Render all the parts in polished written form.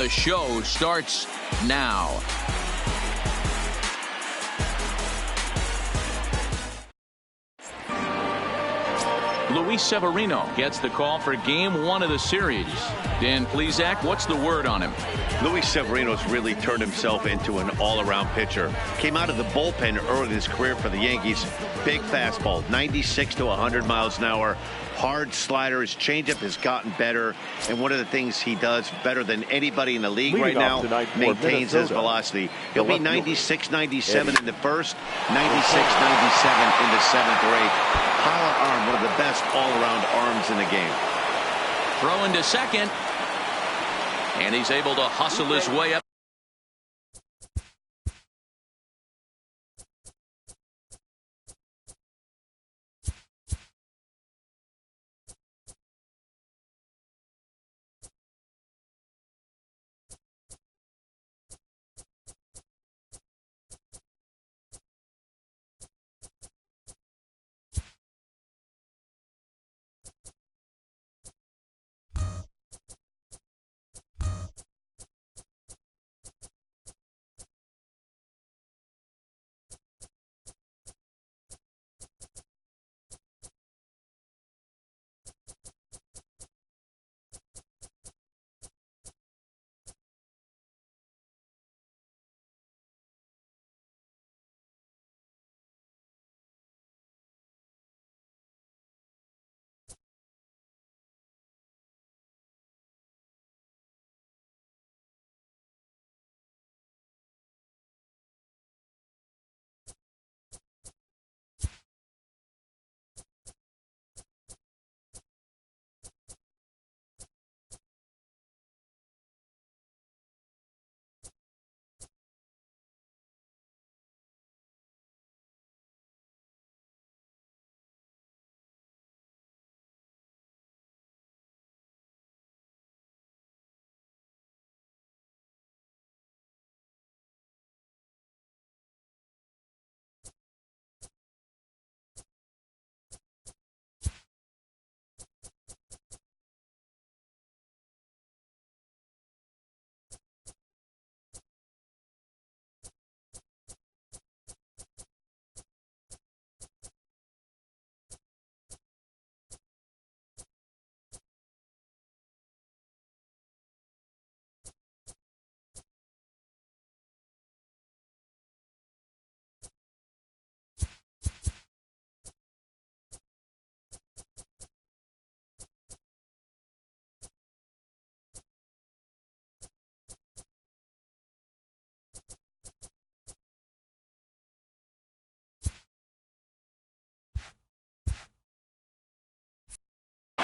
The show starts now. Luis Severino gets the call for game one of the series. Dan Plesac, what's the word on him? Luis Severino's really turned himself into an all-around pitcher. Came out of the bullpen early in his career for the Yankees. Big fastball, 96 to 100 miles an hour. Hard slider. His changeup has gotten better. And one of the things he does better than anybody in the league right now, maintains his velocity. He'll be 96, 97 in the first, 96, 97 in the seventh or eighth. Power arm, one of the best all-around arms in the game. Throw into second. And he's able to hustle his way up.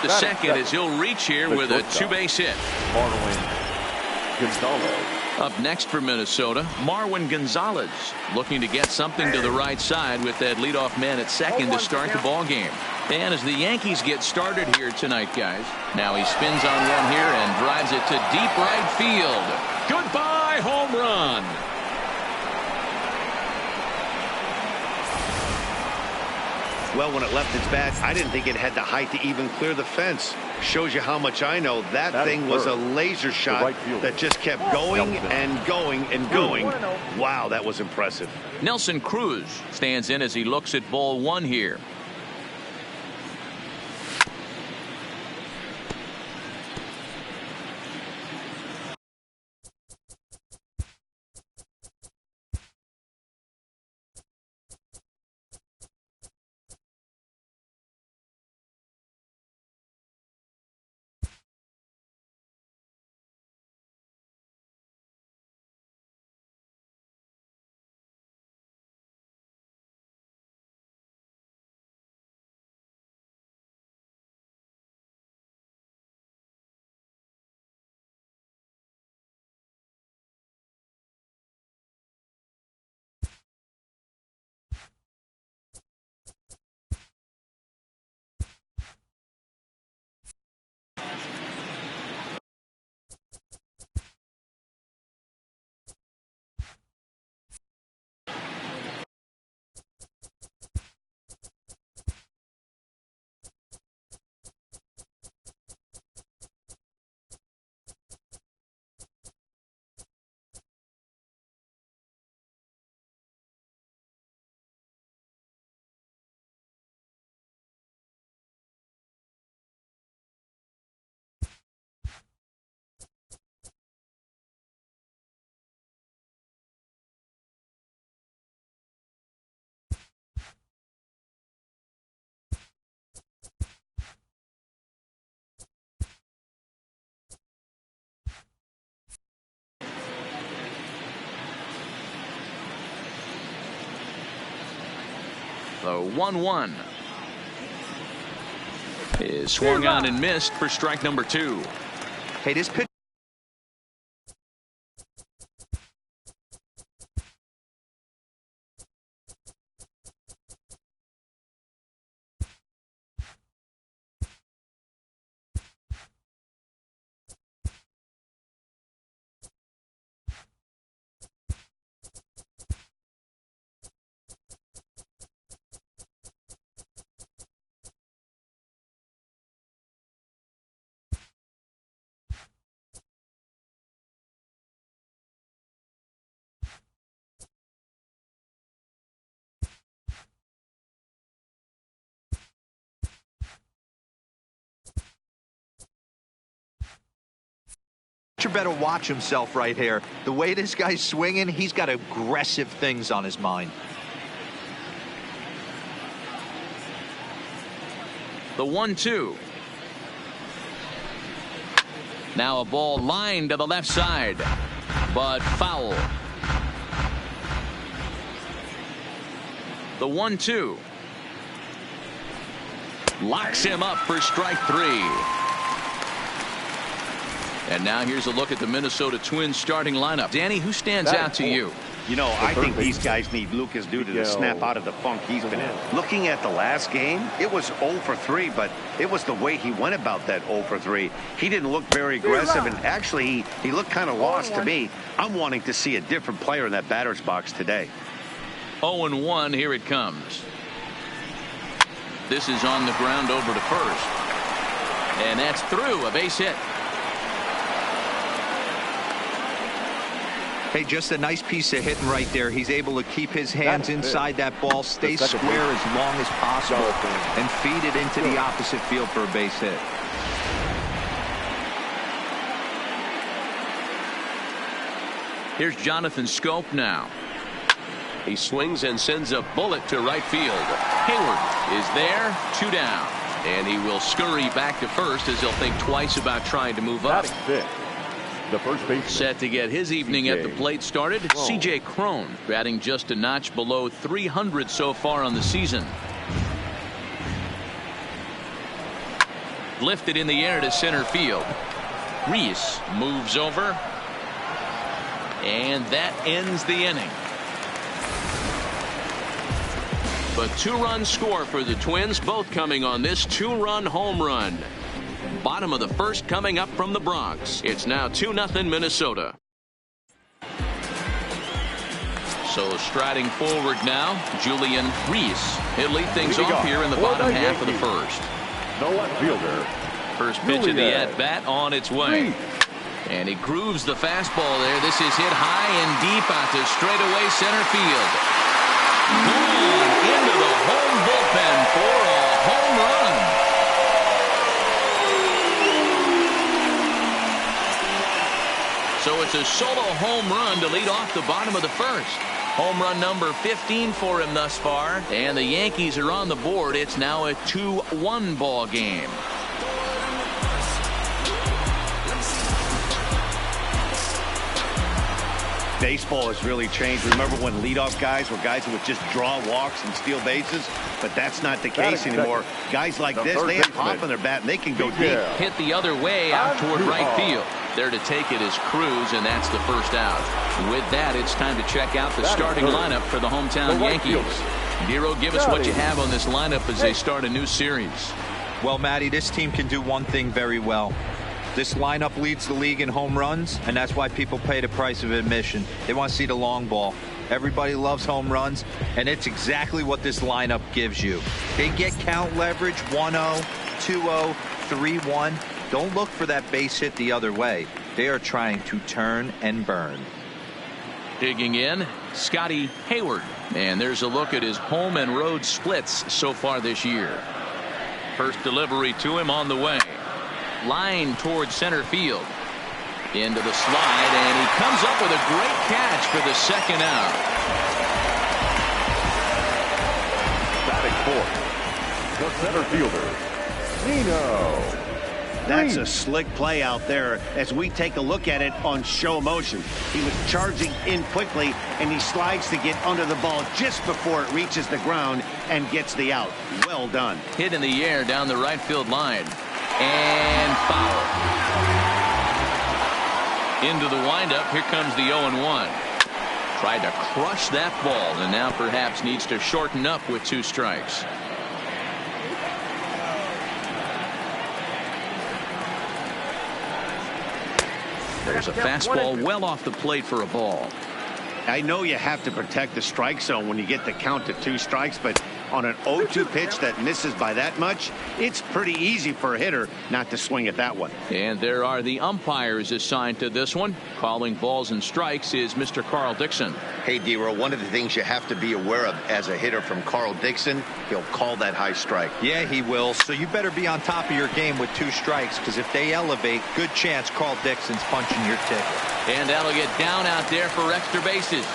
The second as he'll reach here with a two-base hit. Up next for Minnesota, Marwin Gonzalez looking to get something to the right side with that leadoff man at second to start the ball game. And as the Yankees get started here tonight, guys, now he spins on one here and drives it to deep right field. Goodbye, home run. Well, when it left its bat, I didn't think it had the height to even clear the fence. Shows you how much I know. That thing was a laser shot that just kept going and going and going. Wow, that was impressive. Nelson Cruz stands in as he looks at ball one here. The 1-1 is swung on and missed for strike number 2. Hey, this pitch. You better watch himself right here. The way this guy's swinging, he's got aggressive things on his mind. The 1-2. Now a ball lined to the left side, but foul. The 1-2 locks him up for strike 3. And now here's a look at the Minnesota Twins starting lineup. Danny, who stands out to you? You know, I think these guys need Lucas Duda to snap out of the funk he's been in. Looking at the last game, it was 0 for 3, but it was the way he went about that 0 for 3. He didn't look very aggressive, and actually, he looked kind of lost to me. I'm wanting to see a different player in that batter's box today. 0-1, here it comes. This is on the ground over to first. And that's through, a base hit. Hey, just a nice piece of hitting right there. He's able to keep his hands inside that ball, stay square as long as possible, and feed it into the opposite field for a base hit. Here's Jonathan Scope now. He swings and sends a bullet to right field. Hayward is there, 2 down. And he will scurry back to first as he'll think twice about trying to move up. The first base set to get his evening at the plate started. C.J. Cron batting just a notch below 300 so far on the season. Lifted in the air to center field. Reese moves over. And that ends the inning. But 2-run score for the Twins, both coming on this 2-run home run. Bottom of the first coming up from the Bronx. It's now 2-0 Minnesota. So striding forward now, Julian Reese. He'll lead things off here in the bottom half of the first. No left fielder. First pitch of the at-bat on its way. And he grooves the fastball there. This is hit high and deep out to straightaway center field. Gone into the home bullpen for a home run. So it's a solo home run to lead off the bottom of the first. Home run number 15 for him thus far. And the Yankees are on the board. It's now a 2-1 ball game. Baseball has really changed. Remember when leadoff guys were guys who would just draw walks and steal bases? But that's not the case anymore. Guys like this, they have pop on their bat and they can go deep. Hit the other way out toward right field. There to take it is Cruz, and that's the first out. With that, it's time to check out the starting lineup for the hometown Yankees. Nero, give us what you have on this lineup as they start a new series. Well, Matty, this team can do one thing very well. This lineup leads the league in home runs, and that's why people pay the price of admission. They want to see the long ball. Everybody loves home runs, and it's exactly what this lineup gives you. They get count leverage, 1-0, 2-0, 3-1. Don't look for that base hit the other way. They are trying to turn and burn. Digging in, Scotty Hayward. And there's a look at his home and road splits so far this year. First delivery to him on the way. Line towards center field. Into the slide, and he comes up with a great catch for the second out. Batting fourth, the center fielder, Nino. That's a slick play out there as we take a look at it on show motion. He was charging in quickly, and he slides to get under the ball just before it reaches the ground and gets the out. Well done. Hit in the air down the right field line. And foul. Into the windup. Here comes the 0-1. Tried to crush that ball, and now perhaps needs to shorten up with 2 strikes. There's a fastball well off the plate for a ball. I know you have to protect the strike zone when you get the count to 2 strikes, but on an 0-2 pitch that misses by that much, it's pretty easy for a hitter not to swing at that one. And there are the umpires assigned to this one. Calling balls and strikes is Mr. Carl Dixon. Hey, D-Row, one of the things you have to be aware of as a hitter from Carl Dixon, he'll call that high strike. Yeah, he will. So you better be on top of your game with 2 strikes, because if they elevate, good chance Carl Dixon's punching your ticket. And that'll get down out there for extra bases.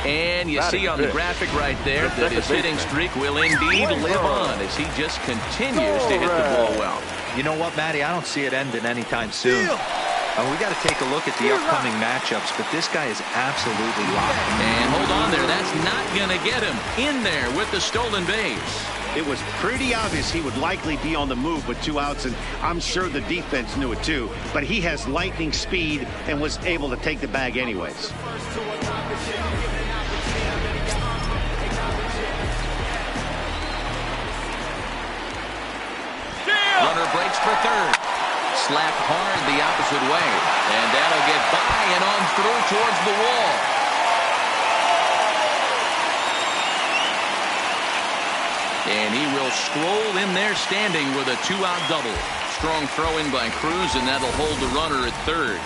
And you see on the graphic right there that his hitting streak will indeed live on as he just continues to hit the ball well. You know what, Matty? I don't see it ending anytime soon. We got to take a look at the upcoming matchups, but this guy is absolutely locked. And hold on there. That's not going to get him in there with the stolen base. It was pretty obvious he would likely be on the move with 2 outs, and I'm sure the defense knew it too. But he has lightning speed and was able to take the bag anyways. Runner breaks for third. Slapped hard the opposite way. And that'll get by and on through towards the wall. And he will stroll in there standing with a 2-out double. Strong throw in by Cruz, and that'll hold the runner at third.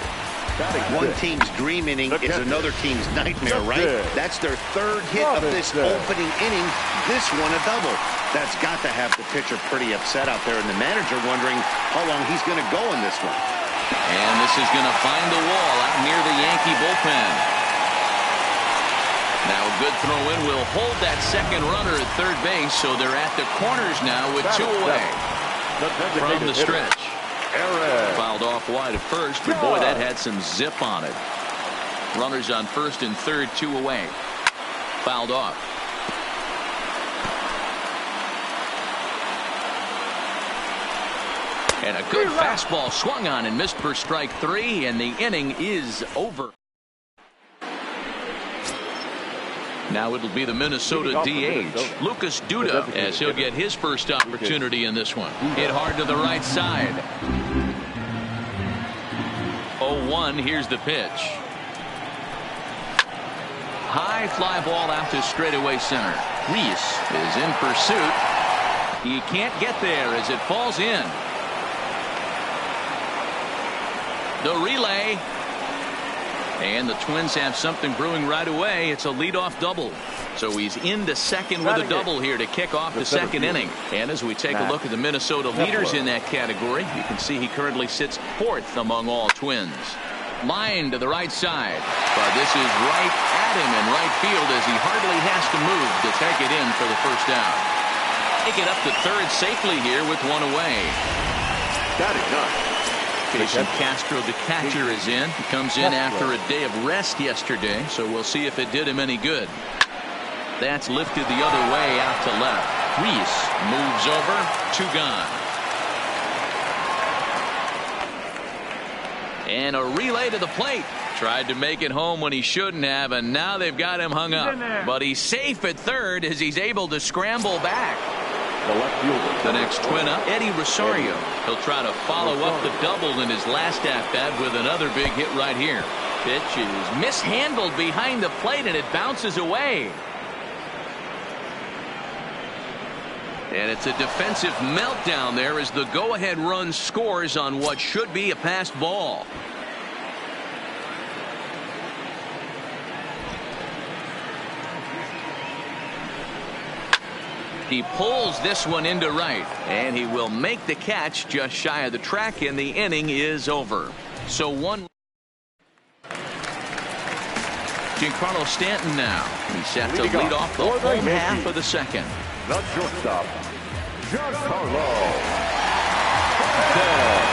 One team's dream inning is another team's nightmare, right? That's their 3rd hit of this opening inning. This one a double. That's got to have the pitcher pretty upset out there, and the manager wondering how long he's going to go in this one. And this is going to find the wall out near the Yankee bullpen. Now a good throw in will hold that second runner at third base, so they're at the corners now with 2 away from the stretch. Fouled off wide at first, but boy, that had some zip on it. Runners on first and third, 2 away. Fouled off. And a good fastball swung on and missed for strike 3, and the inning is over. Now it'll be the Minnesota DH, Lucas Duda, as he'll get his first opportunity in this one. Hit hard to the right side. 0-1, here's the pitch. High fly ball out to straightaway center. Reese is in pursuit. He can't get there as it falls in. The relay. And the Twins have something brewing right away. It's a leadoff double. So he's into second with a double here to kick off the second inning. And as we take a look at the Minnesota leaders in that category, you can see he currently sits 4th among all Twins. Line to the right side. But this is right at him in right field as he hardly has to move to take it in for the first out. Take it up to third safely here with 1 away. Got it done. Jason Castro, the catcher, is in. He comes in after a day of rest yesterday, so we'll see if it did him any good. That's lifted the other way out to left. Reese moves over, 2 gone. And a relay to the plate. Tried to make it home when he shouldn't have, and now they've got him hung up. But he's safe at third as he's able to scramble back. The left fielder. The next twin up, Eddie Rosario. He'll try to follow up the double in his last at-bat with another big hit right here. Pitch is mishandled behind the plate, and it bounces away. And it's a defensive meltdown there as the go-ahead run scores on what should be a passed ball. He pulls this one into right, and he will make the catch just shy of the track, and the inning is over. So 1. Giancarlo Stanton now. He's set to lead off the home half of the second. The shortstop, Giancarlo Stanton.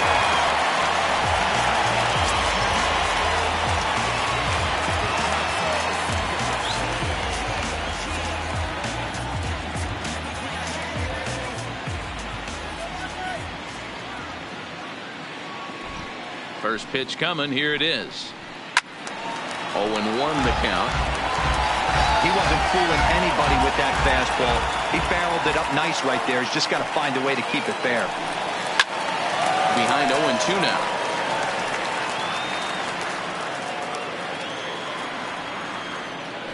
First pitch coming. Here it is. 0-1 the count. He wasn't fooling anybody with that fastball. He barreled it up nice right there. He's just got to find a way to keep it fair. Behind 0-2 now.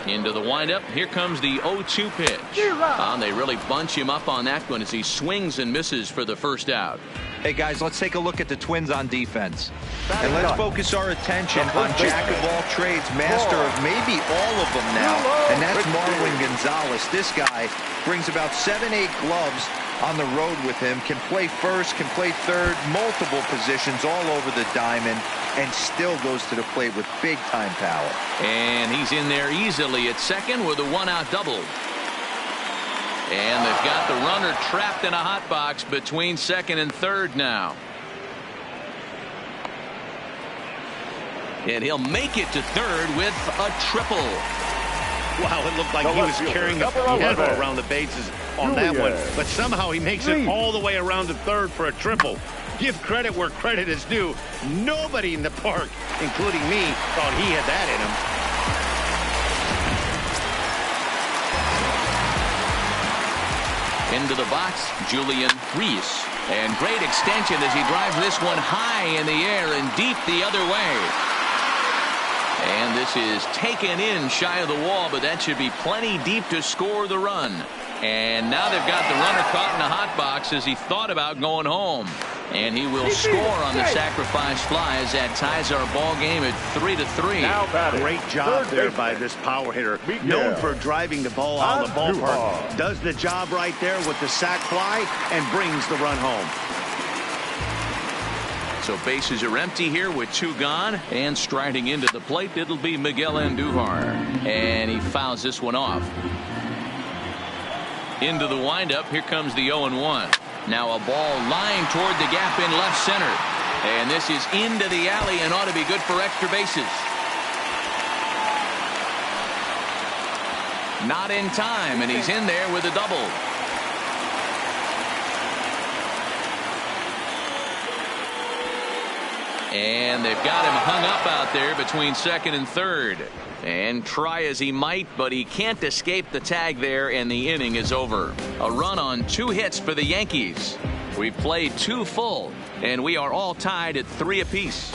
Into the windup. Here comes the 0-2 pitch. They really bunch him up on that one as he swings and misses for the first out. Hey, guys, let's take a look at the Twins on defense. And let's focus our attention on jack of all trades, master of maybe all of them now. And that's Marwin Gonzalez. This guy brings about 7-8 gloves on the road with him, can play first, can play third, multiple positions all over the diamond, and still goes to the plate with big-time power. And he's in there easily at second with a one-out double. And they've got the runner trapped in a hot box between second and third now. And he'll make it to third with a triple. Wow, it looked like he was carrying the piano around the bases on that one. But somehow he makes it all the way around to third for a triple. Give credit where credit is due. Nobody in the park, including me, thought he had that in him. Into the box, Julian Reese. And great extension as he drives this one high in the air and deep the other way. And this is taken in shy of the wall, but that should be plenty deep to score the run. And now they've got the runner caught in the hot box as he thought about going home. And he will score on the sacrifice fly as that ties our ball game at 3-3. Great job there by this power hitter. Known for driving the ball out of the ballpark. Does the job right there with the sac fly and brings the run home. So bases are empty here with two gone. And striding into the plate, it'll be Miguel Andujar. And he fouls this one off. Into the windup. Here comes the 0-1. Now a ball lined toward the gap in left center. And this is into the alley and ought to be good for extra bases. Not in time, and he's in there with a double. And they've got him hung up out there between second and third. And try as he might, but he can't escape the tag there, and the inning is over. A run on 2 hits for the Yankees. We've played 2 full, and we are all tied at 3 apiece.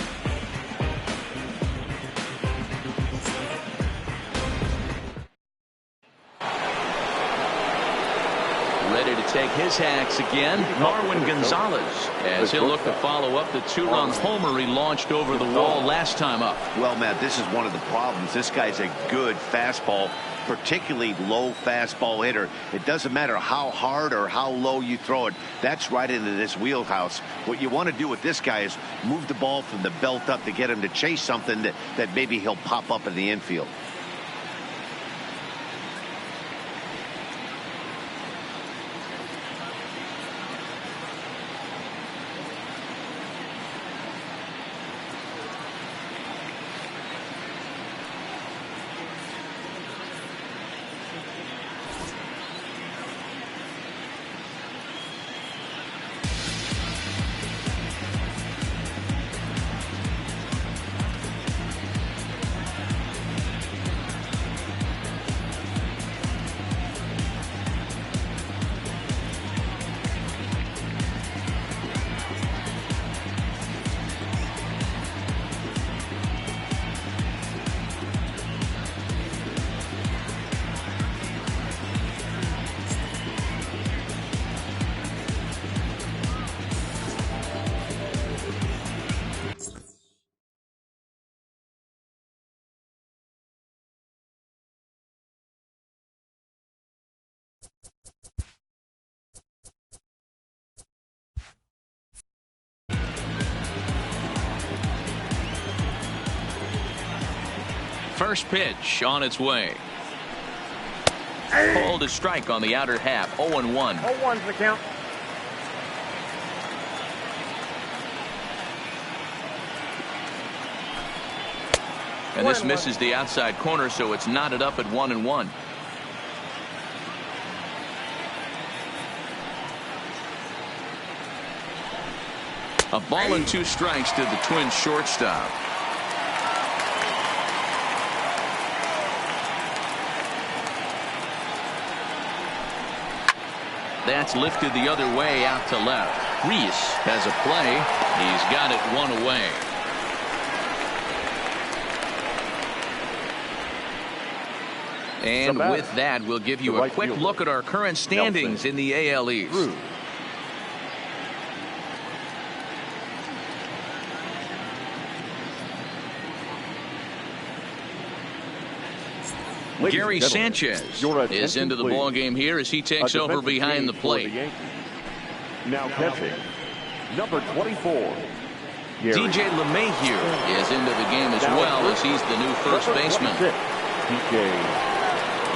Ready to take his hacks again, Marwin Gonzalez, as he'll look to follow up the 2-run homer he launched over the wall last time up. Well, Matt, this is one of the problems. This guy's a good fastball, particularly low fastball hitter. It doesn't matter how hard or how low you throw it. That's right into this wheelhouse. What you want to do with this guy is move the ball from the belt up to get him to chase something that maybe he'll pop up in the infield. First pitch on its way. Called a strike on the outer half. 0-1. 0-1's the count. And this misses the outside corner, so it's knotted up at 1-1. A ball and 2 strikes to the Twins shortstop. That's lifted the other way out to left. Reese has a play. He's got it 1 away. And with that, we'll give you a quick look at our current standings in the AL East. Gary Sanchez is into the ball game here as he takes over behind the plate. Now catching, number 24. DJ LeMahieu is into the game as well as he's the new first baseman. DJ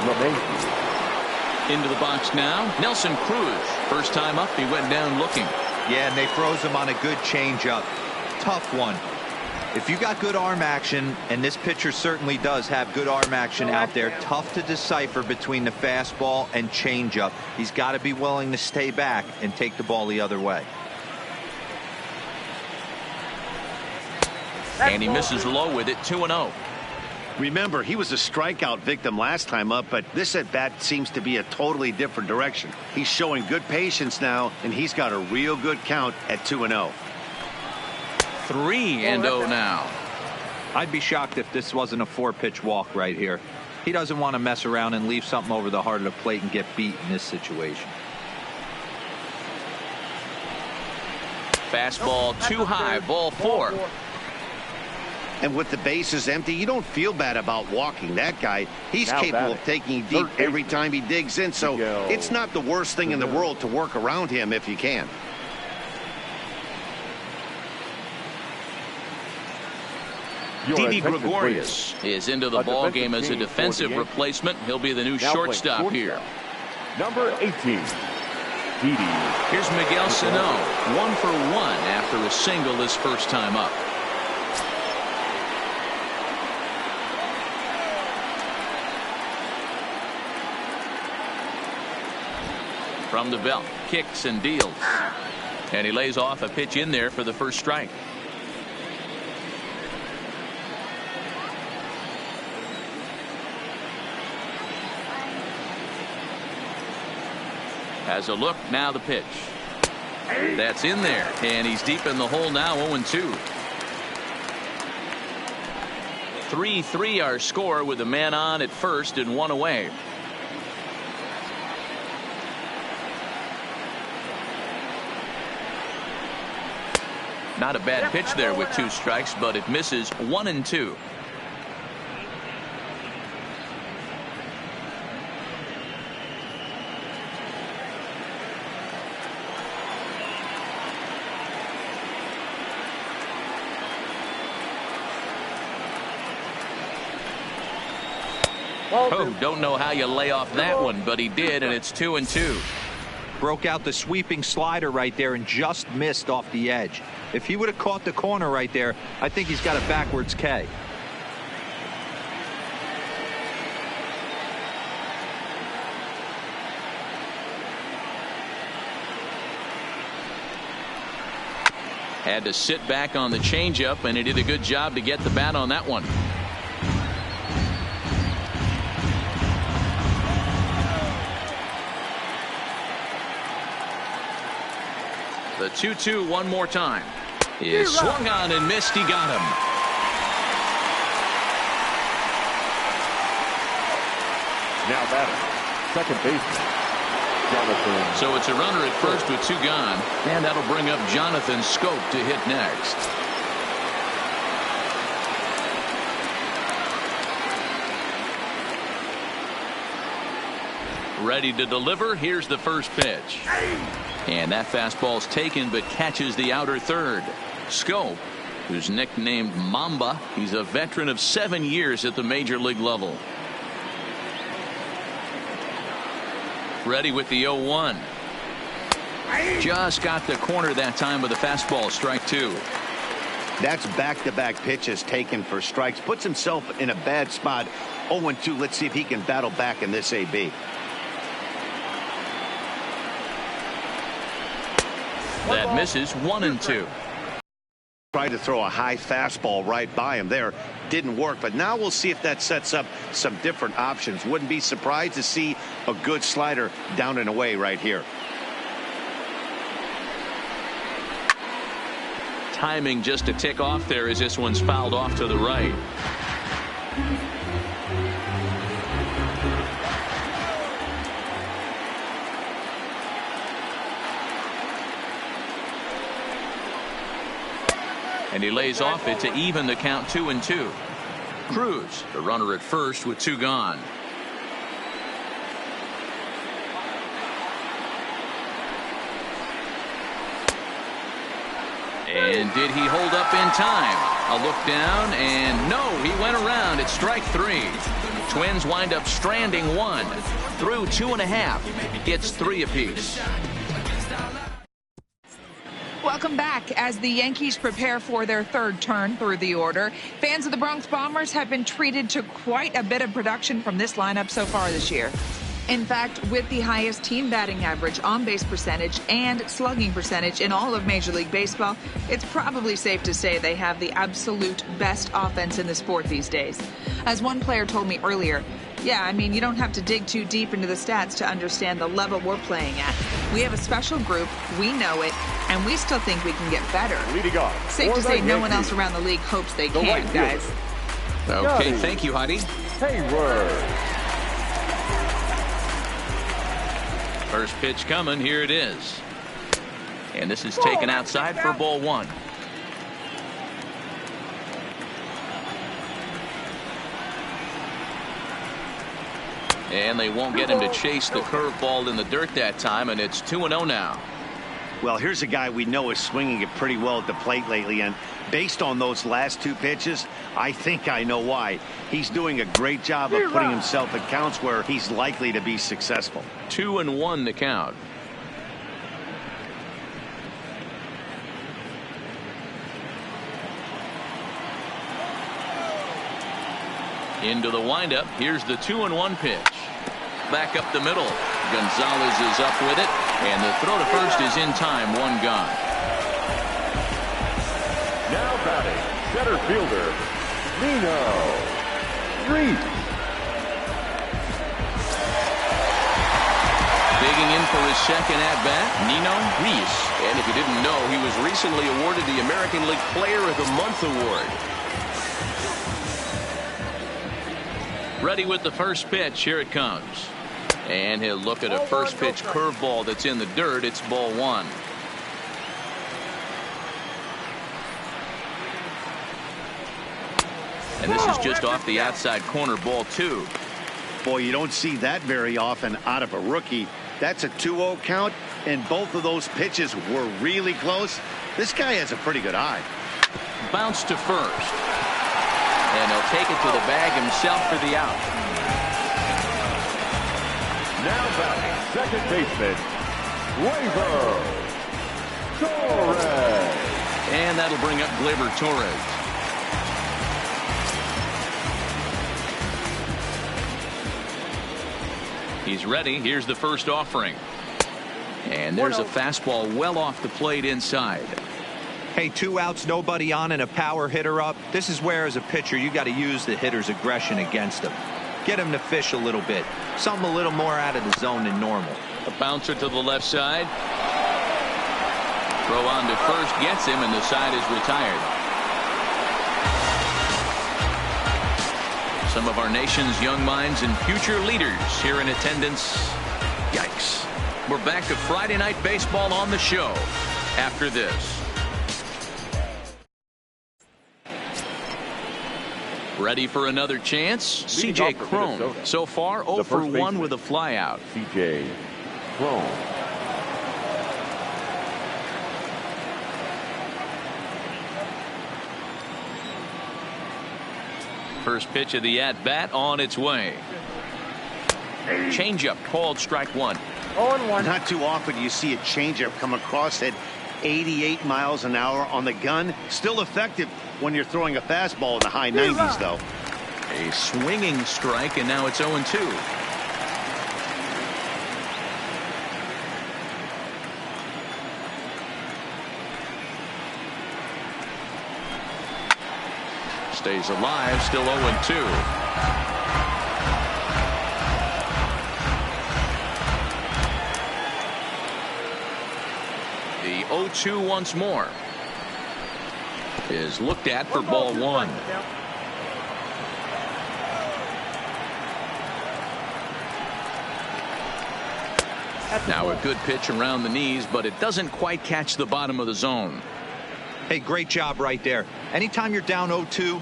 LeMahieu. Into the box now, Nelson Cruz. First time up, he went down looking. Yeah, and they froze him on a good changeup. Tough one. If you got good arm action, and this pitcher certainly does have good arm action out there, tough to decipher between the fastball and changeup. He's got to be willing to stay back and take the ball the other way. And he misses low with it, 2-0. Remember, he was a strikeout victim last time up, but this at bat seems to be a totally different direction. He's showing good patience now, and he's got a real good count at 2-0. 3-0 now. I'd be shocked if this wasn't a 4-pitch walk right here. He doesn't want to mess around and leave something over the heart of the plate and get beat in this situation. Fastball too high, ball 4. And with the bases empty, you don't feel bad about walking that guy. He's capable of taking deep every time he digs in, so it's not the worst thing in the world to work around him if you can. Didi Gregorius is into the ball game as a defensive replacement. He'll be the new shortstop here. Number 18, Didi. Here's Miguel Sano, 1 for 1 after a single his first time up. From the belt, kicks and deals. And he lays off a pitch in there for the first strike. Has a look, now the pitch. That's in there, and he's deep in the hole now, 0-2. 3-3 our score with a man on at first and 1 away. Not a bad pitch there with 2 strikes, but it misses 1-2. Oh, don't know how you lay off that one, but he did, and it's 2-2. Broke out the sweeping slider right there and just missed off the edge. If he would have caught the corner right there, I think he's got a backwards K. Had to sit back on the changeup, and he did a good job to get the bat on that one. The 2-2 one more time. Is swung on and missed. He got him. Now batter, second baseman, Jonathan. So it's a runner at first with 2 gone, and that'll bring up Jonathan Scope to hit next. Ready to deliver. Here's the first pitch. And that fastball's taken but catches the outer third. Scope who's nicknamed Mamba. He's a veteran of 7 years at the major league level. Ready with the 0-1. Just got the corner that time with a fastball. Strike 2. That's back-to-back pitches taken for strikes. Puts himself in a bad spot. 0-2. Let's see if he can battle back in this AB. That misses. 1-2. Tried to throw a high fastball right by him there. Didn't work, but now we'll see if that sets up some different options. Wouldn't be surprised to see a good slider down and away right here. Timing just a tick off there as this one's fouled off to the right. And he lays off it to even the count. 2-2. Cruz, the runner at first with 2 gone. And did he hold up in time? A look down, and no, he went around. It's strike 3. Twins wind up stranding 1. Through 2.5. Gets 3 apiece. Welcome back. As the Yankees prepare for their 3rd turn through the order, fans of the Bronx Bombers have been treated to quite a bit of production from this lineup so far this year. In fact, with the highest team batting average, on-base percentage, and slugging percentage in all of Major League Baseball, it's probably safe to say they have the absolute best offense in the sport these days. As one player told me earlier, yeah, I mean, you don't have to dig too deep into the stats to understand the level we're playing at. We have a special group, we know it, and we still think we can get better. Leading off. Safe to say no one else around the league hopes they can, guys. Okay, thank you, Heidi. Hayward. First pitch coming. Here it is. And this is taken outside for ball 1. And they won't get him to chase the curveball in the dirt that time, and it's 2-0 now. Well, here's a guy we know is swinging it pretty well at the plate lately, and based on those last 2 pitches, I think I know why. He's doing a great job of putting himself at counts where he's likely to be successful. 2-1 the count. Into the windup. Here's the 2-1 pitch. Back up the middle. Gonzalez is up with it, and the throw to first is in time. 1 gone. Now batting, center fielder, Nino Reese. Digging in for his second at-bat, Nino Reese. And if you didn't know, he was recently awarded the American League Player of the Month award. Ready with the first pitch. Here it comes. And he'll look at a first pitch curveball that's in the dirt. It's ball 1. And this is just off the outside corner. Ball 2. Boy, you don't see that very often out of a rookie. That's a 2-0 count, and both of those pitches were really close. This guy has a pretty good eye. Bounce to first. And he'll take it to the bag himself for the out. Now batting, second baseman, Gleyber Torres. And that'll bring up Gleyber Torres. He's ready. Here's the first offering. And there's a fastball well off the plate inside. Hey, 2 outs, nobody on, and a power hitter up. This is where, as a pitcher, you got to use the hitter's aggression against him. Get him to fish a little bit. Something a little more out of the zone than normal. A bouncer to the left side. Throw on to first gets him, and the side is retired. Some of our nation's young minds and future leaders here in attendance. Yikes. We're back to Friday Night Baseball on the show after this. Ready for another chance? C.J. Cron. So far, 0 for 1 with a flyout. C.J. Cron. first pitch of the at-bat on its way. Changeup called strike one. 0-1. Not too often you see a changeup come across at 88 miles an hour on the gun. Still effective when you're throwing a fastball in the high 90s, though. A swinging strike, and now it's 0-2. Stays alive, still 0-2. The 0-2 once more is looked at for ball one. Now a good pitch around the knees, but it doesn't quite catch the bottom of the zone. Hey, great job right there. Anytime you're down 0-2,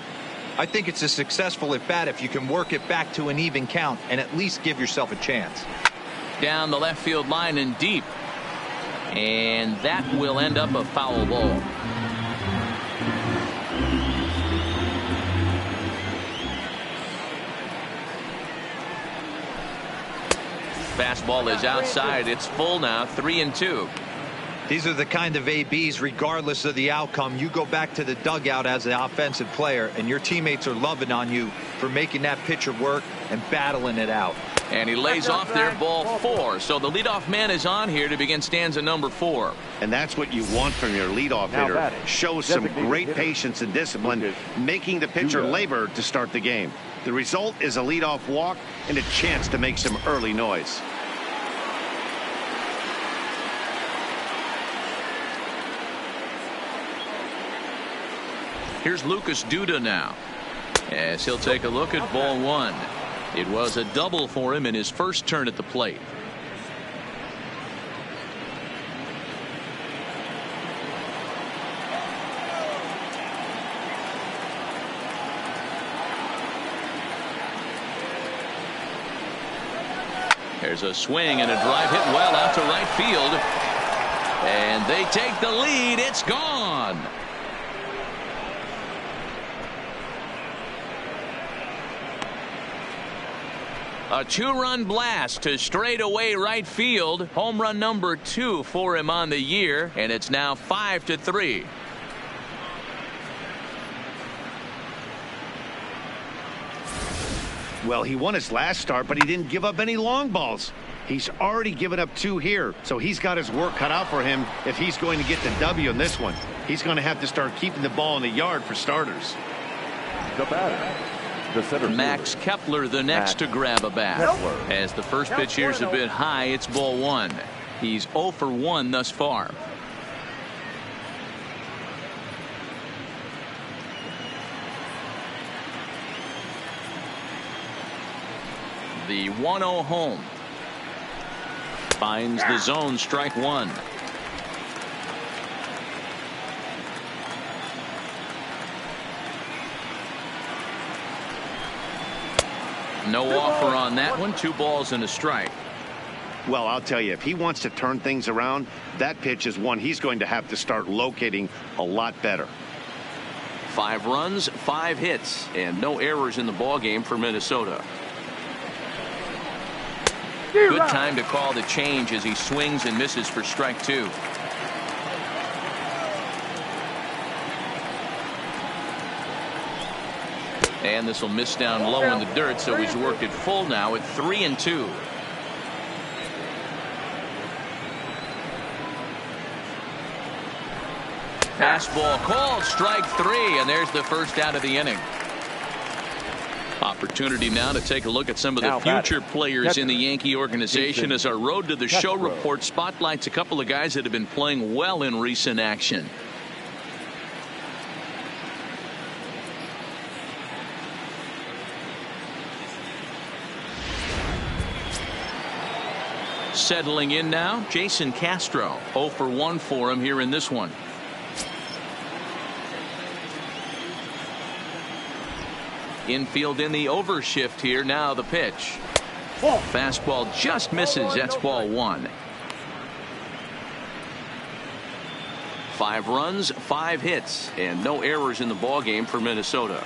I think it's a successful at bat if you can work it back to an even count and at least give yourself a chance. Down the left field line and deep. And that will end up a foul ball. Fastball is outside. It's full now, 3-2. These are the kind of ABs, regardless of the outcome, you go back to the dugout as an offensive player, and your teammates are loving on you for making that pitcher work and battling it out. And he lays off there, ball four. So the leadoff man is on here to begin stanza number 4. And that's what you want from your leadoff hitter. Show some great patience and discipline, making the pitcher labor to start the game. The result is a leadoff walk and a chance to make some early noise. Here's Lucas Duda now, as he'll take a look at ball one. It was a double for him in his first turn at the plate. There's a swing and a drive hit well out to right field. And they take the lead. It's gone. A 2-run blast to straightaway right field. Home run number 2 for him on the year, and it's now 5-3. Well, he won his last start, but he didn't give up any long balls. He's already given up 2 here, so he's got his work cut out for him if he's going to get the W in this one. He's going to have to start keeping the ball in the yard for starters. The batter, the center Max Kepler the next to grab a bat. As the first pitch here's a bit high, it's ball 1. He's 0 for 1 thus far. The 1-0 home. Finds the zone, strike 1. No offer on that one. 2 balls and a strike. Well, I'll tell you, if he wants to turn things around, that pitch is one he's going to have to start locating a lot better. 5 runs, 5 hits, and no errors in the ballgame for Minnesota. Good time to call the change as he swings and misses for strike 2. And this will miss down low in the dirt, so he's worked it full now at 3-2. Fastball called, strike 3, and there's the first out of the inning. Opportunity now to take a look at some of the future players in the Yankee organization as our Road to the Show report spotlights a couple of guys that have been playing well in recent action. Settling in now, Jason Castro. 0 for 1 for him here in this one. Infield in the overshift here. Now the pitch. Fastball just misses. That's ball 1. 5 runs, 5 hits, and no errors in the ballgame for Minnesota.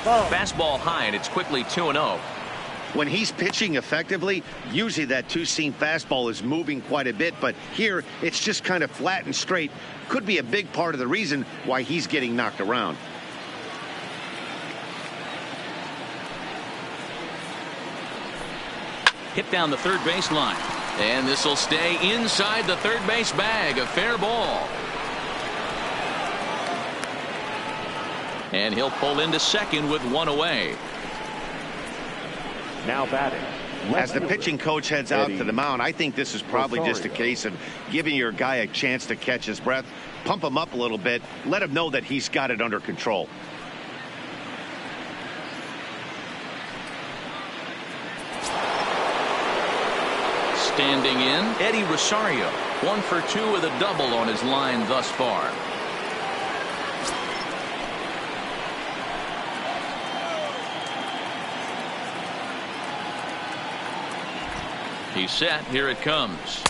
Fastball high, and it's quickly 2-0. When he's pitching effectively, usually that two-seam fastball is moving quite a bit, but here it's just kind of flat and straight. Could be a big part of the reason why he's getting knocked around. Hit down the third baseline, and this will stay inside the third base bag. A fair ball. And he'll pull into second with one away. Now batting. As the pitching coach heads out to the mound, I think this is probably just a case of giving your guy a chance to catch his breath, pump him up a little bit, let him know that he's got it under control. Standing in, Eddie Rosario, 1 for 2 with a double on his line thus far. He's set. Here it comes.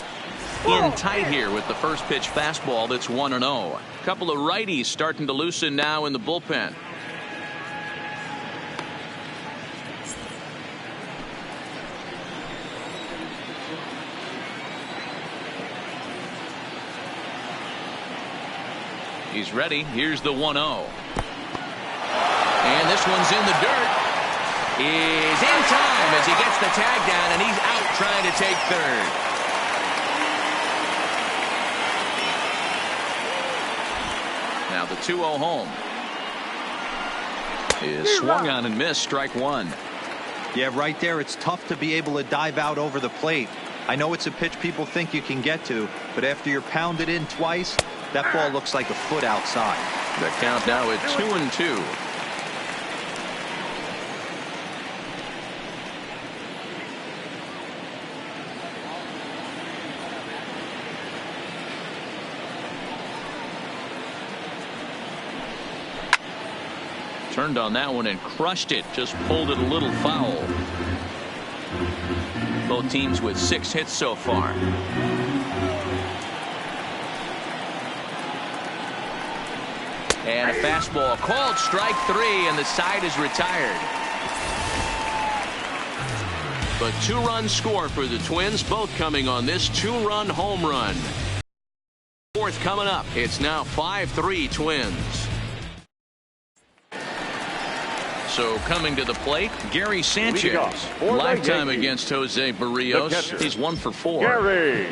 In tight here with the first pitch fastball. That's 1-0. Couple of righties starting to loosen now in the bullpen. He's ready. Here's the 1-0. And this one's in the dirt. Is in time as he gets the tag down, and he's out trying to take third. Now the 2-0 home is swung on and missed. Strike one. Yeah, right there, it's tough to be able to dive out over the plate. I know it's a pitch people think you can get to, but after you're pounded in twice, that ball looks like a foot outside. The count now at 2-2. Turned on that one and crushed it. Just pulled it a little foul. Both teams with 6 hits so far. And a fastball called strike 3, and the side is retired. But 2-run score for the Twins, both coming on this 2-run home run. Fourth coming up. It's now 5-3 Twins. So coming to the plate, Gary Sanchez. Lifetime against Jose Barrios. He's 1 for 4. Gary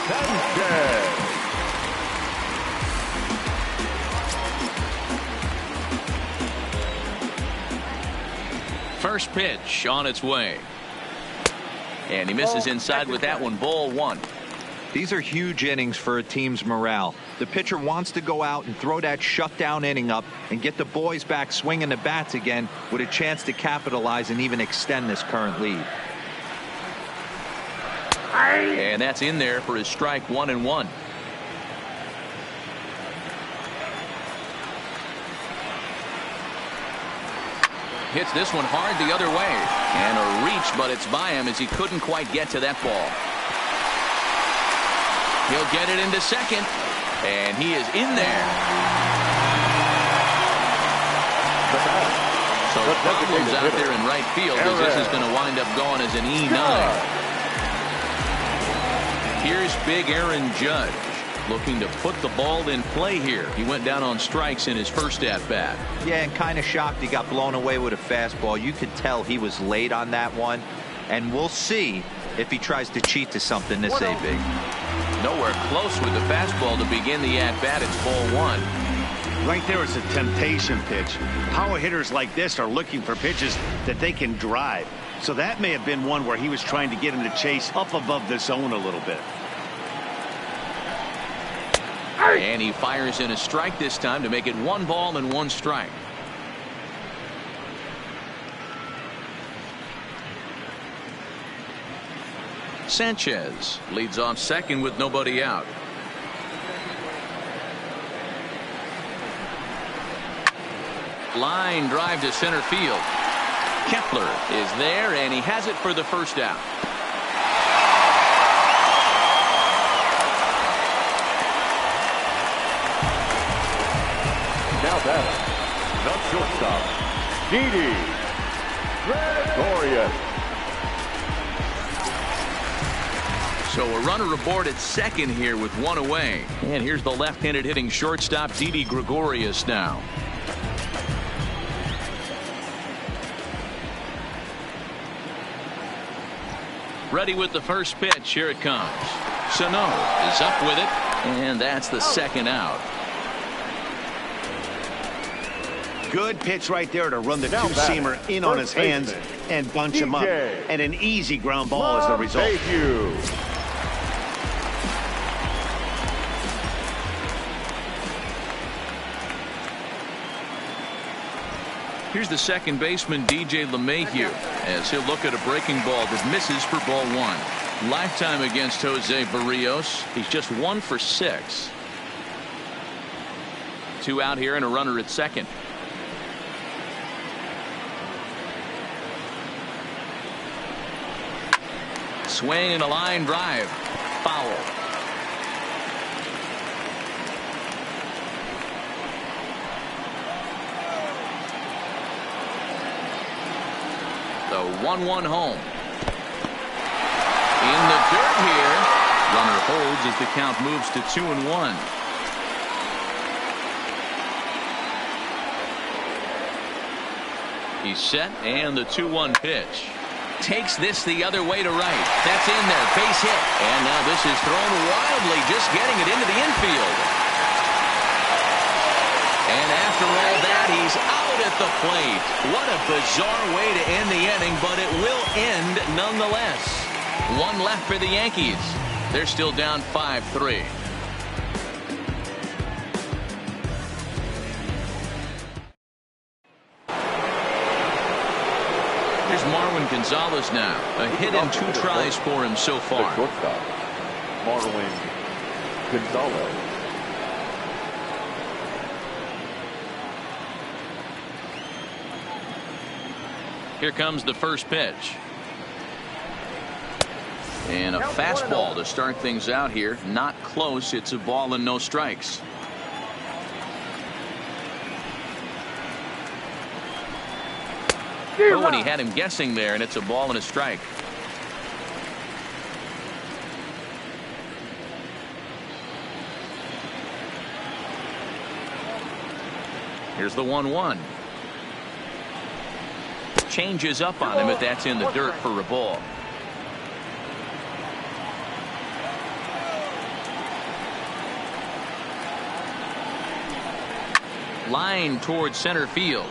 Sanchez. First pitch on its way. And he misses inside with that one. Ball 1. These are huge innings for a team's morale. The pitcher wants to go out and throw that shutdown inning up and get the boys back swinging the bats again with a chance to capitalize and even extend this current lead. And that's in there for his strike 1-1. Hits this one hard the other way. And a reach, but it's by him as he couldn't quite get to that ball. He'll get it into second. And he is in there. So problems out there in right field as this is going to wind up going as an E9. Here's big Aaron Judge looking to put the ball in play here. He went down on strikes in his first at-bat. Yeah, and kind of shocked he got blown away with a fastball. You could tell he was late on that one. And we'll see if he tries to cheat to something this AB. Nowhere close with the fastball to begin the at-bat. It's ball 1. Right there is a temptation pitch. Power hitters like this are looking for pitches that they can drive. So that may have been one where he was trying to get him to chase up above the zone a little bit. And he fires in a strike this time to make it 1 ball and 1 strike. Sanchez leads off second with nobody out. Line drive to center field. Kepler is there, and he has it for the first out. Now batting, the shortstop, Didi Gregorius. So a runner aboard at second here with one away. And here's the left-handed hitting shortstop Didi Gregorius now. Ready with the first pitch. Here it comes. Sano is up with it, and that's the second out. Good pitch right there to run the two-seamer in on his hands and bunch him up. And an easy ground ball as the result. Here's the second baseman, DJ LeMahieu, as he'll look at a breaking ball that misses for ball one. Lifetime against Jose Barrios. He's just 1 for 6. 2 out here and a runner at second. Swing and a line drive. Foul. The 1-1 home. In the dirt here. Runner holds as the count moves to 2-1. He's set, and the 2-1 pitch. Takes this the other way to right. That's in there. Base hit. And now this is thrown wildly, just getting it into the infield. And after all that, he's out at the plate. What a bizarre way to end the inning, but it will end nonetheless. 1 left for the Yankees. They're still down 5-3. Here's Marwin Gonzalez now. A hit and 2 tries for him so far. Shortstop, Marwin Gonzalez. Here comes the first pitch. And a fastball to start things out here. Not close. It's a ball and no strikes. Oh, and he had him guessing there, and it's a ball and a strike. Here's the 1-1. Changes up on him, but that's in the dirt for a ball. Line towards center field.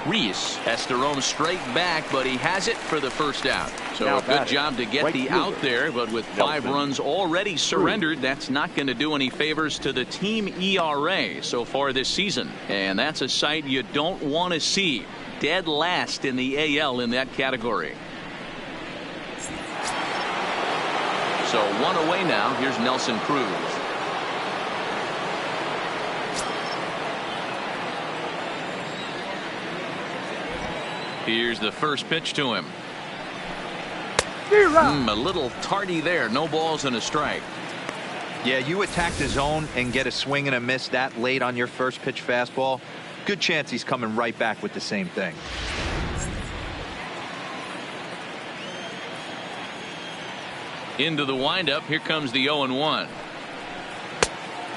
Reese has to roam straight back, but he has it for the first out. So a good job to get the out there, but with 5 runs already surrendered, that's not going to do any favors to the team ERA so far this season. And that's a sight you don't want to see. Dead last in the AL in that category. So 1 away now. Here's Nelson Cruz. Here's the first pitch to him. A little tardy there. No balls and a strike. Yeah, you attack the zone and get a swing and a miss that late on your first pitch fastball. Good chance he's coming right back with the same thing. Into the windup. Here comes the 0-1.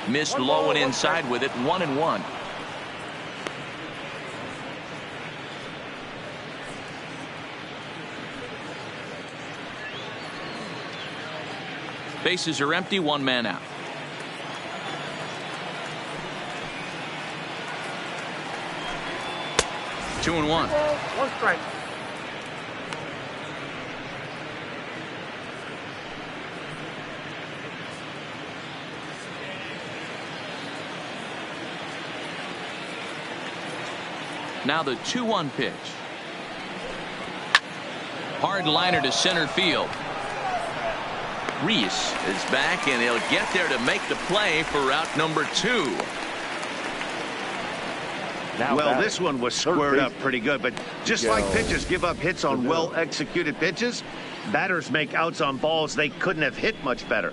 Missed low and inside with it. 1-1. Bases are empty. 1 man out. Two and 1. 1 strike. Now the 2-1 pitch. Hard liner to center field. Reese is back, and he'll get there to make the play for out number 2. Well, this one was squared up pretty good, but just like pitchers give up hits on well-executed pitches, batters make outs on balls they couldn't have hit much better.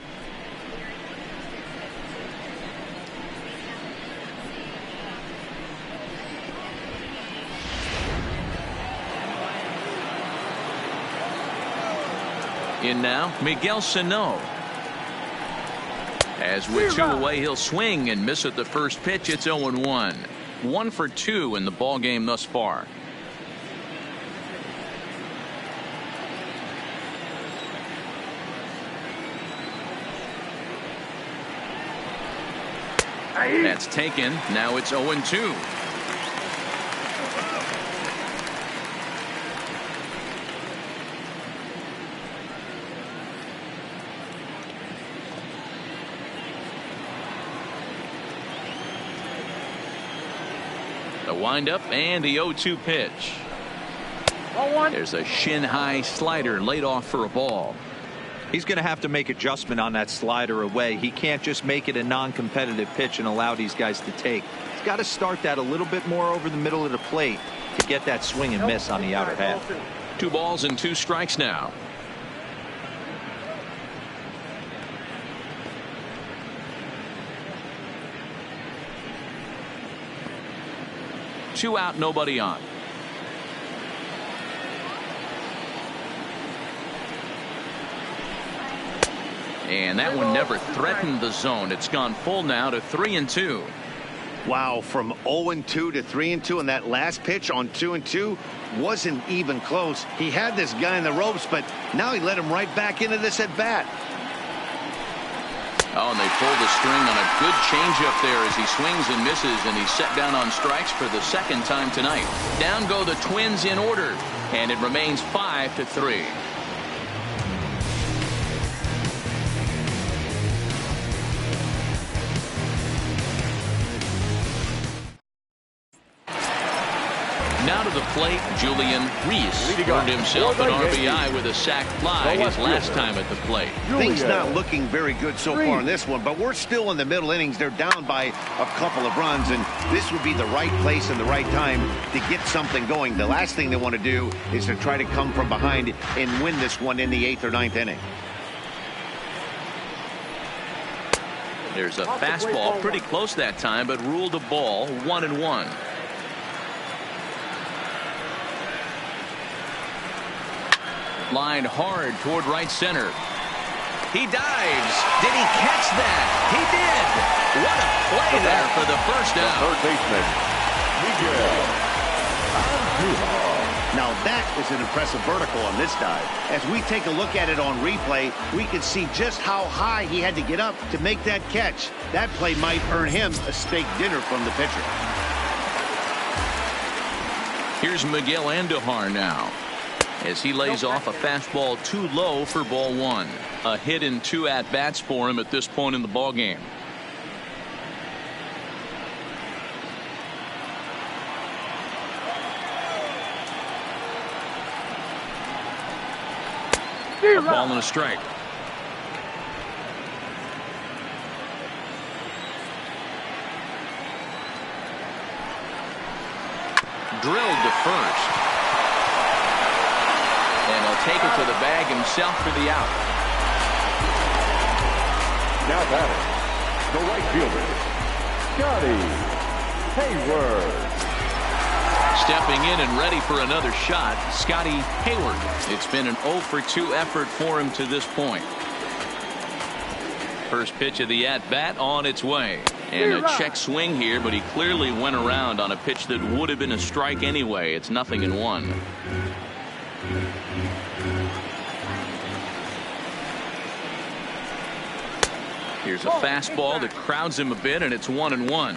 In now, Miguel Sano. As with 2 away, he'll swing and miss at the first pitch. It's 0-1. 1 for 2 in the ball game thus far. That's taken. Now it's 0-2. The windup and the 0-2 pitch. There's a shin-high slider laid off for a ball. He's going to have to make adjustment on that slider away. He can't just make it a non-competitive pitch and allow these guys to take. He's got to start that a little bit more over the middle of the plate to get that swing and miss on the outer half. 2 balls and 2 strikes now. Two out, nobody on. And that one never threatened the zone. It's gone full now to 3-2. Wow, from 0-2 to 3-2, and that last pitch on 2-2 wasn't even close. He had this guy in the ropes, but now he let him right back into this at bat. Oh, and they pull the string on a good changeup there as he swings and misses, and he's set down on strikes for the second time tonight. Down go the Twins in order, and it remains 5-3. Now to the plate, Julian Reese earned himself an RBI with a sac fly his last time at the plate. Things not looking very good so far in this one, but we're still in the middle innings. They're down by a couple of runs, and this would be the right place and the right time to get something going. The last thing they want to do is to try to come from behind and win this one in the 8th or 9th inning. There's a fastball pretty close that time, but ruled a ball. 1-1. Lined hard toward right center. He dives. Did he catch that? He did. What a play there for the first out. Third baseman, Miguel. Now that is an impressive vertical on this dive. As we take a look at it on replay, we can see just how high he had to get up to make that catch. That play might earn him a steak dinner from the pitcher. Here's Miguel Andujar now, as he lays off a fastball too low for ball 1. A hit in 2 at-bats for him at this point in the ball game. A ball and a strike. Drilled to first. And he'll take it to the bag himself for the out. Now batting, the right fielder, Scotty Hayward. Stepping in and ready for another shot, Scotty Hayward. It's been an 0 for 2 effort for him to this point. First pitch of the at-bat on its way. And a check swing here, but he clearly went around on a pitch that would have been a strike anyway. It's 0-1. Here's a fastball that crowds him a bit, and it's 1-1.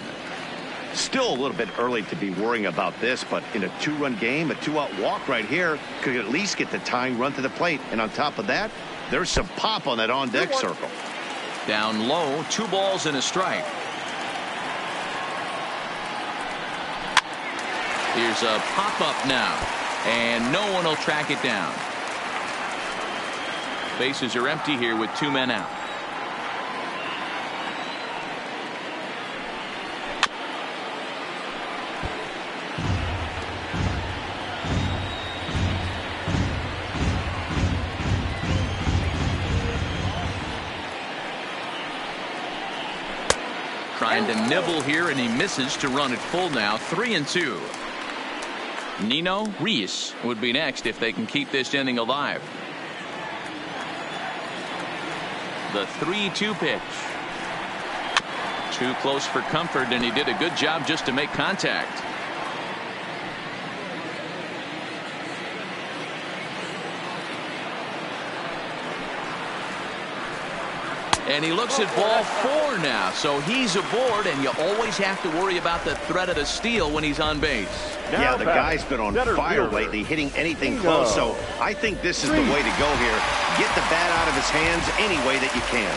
Still a little bit early to be worrying about this, but in a 2-run game, a 2-out walk right here could at least get the tying run to the plate. And on top of that, there's some pop on that on-deck circle. Down low, 2 balls and a strike. Here's a pop-up now, and no one will track it down. Bases are empty here with 2 men out. Trying to nibble here, and he misses to run it full now. 3-2. Nino Reese would be next if they can keep this inning alive. The 3-2 pitch. Too close for comfort, and he did a good job just to make contact. And he looks at ball 4 now, so he's aboard, and you always have to worry about the threat of the steal when he's on base. Yeah, the guy's been on fire lately, hitting anything close, so I think this is the way to go here. Get the bat out of his hands any way that you can.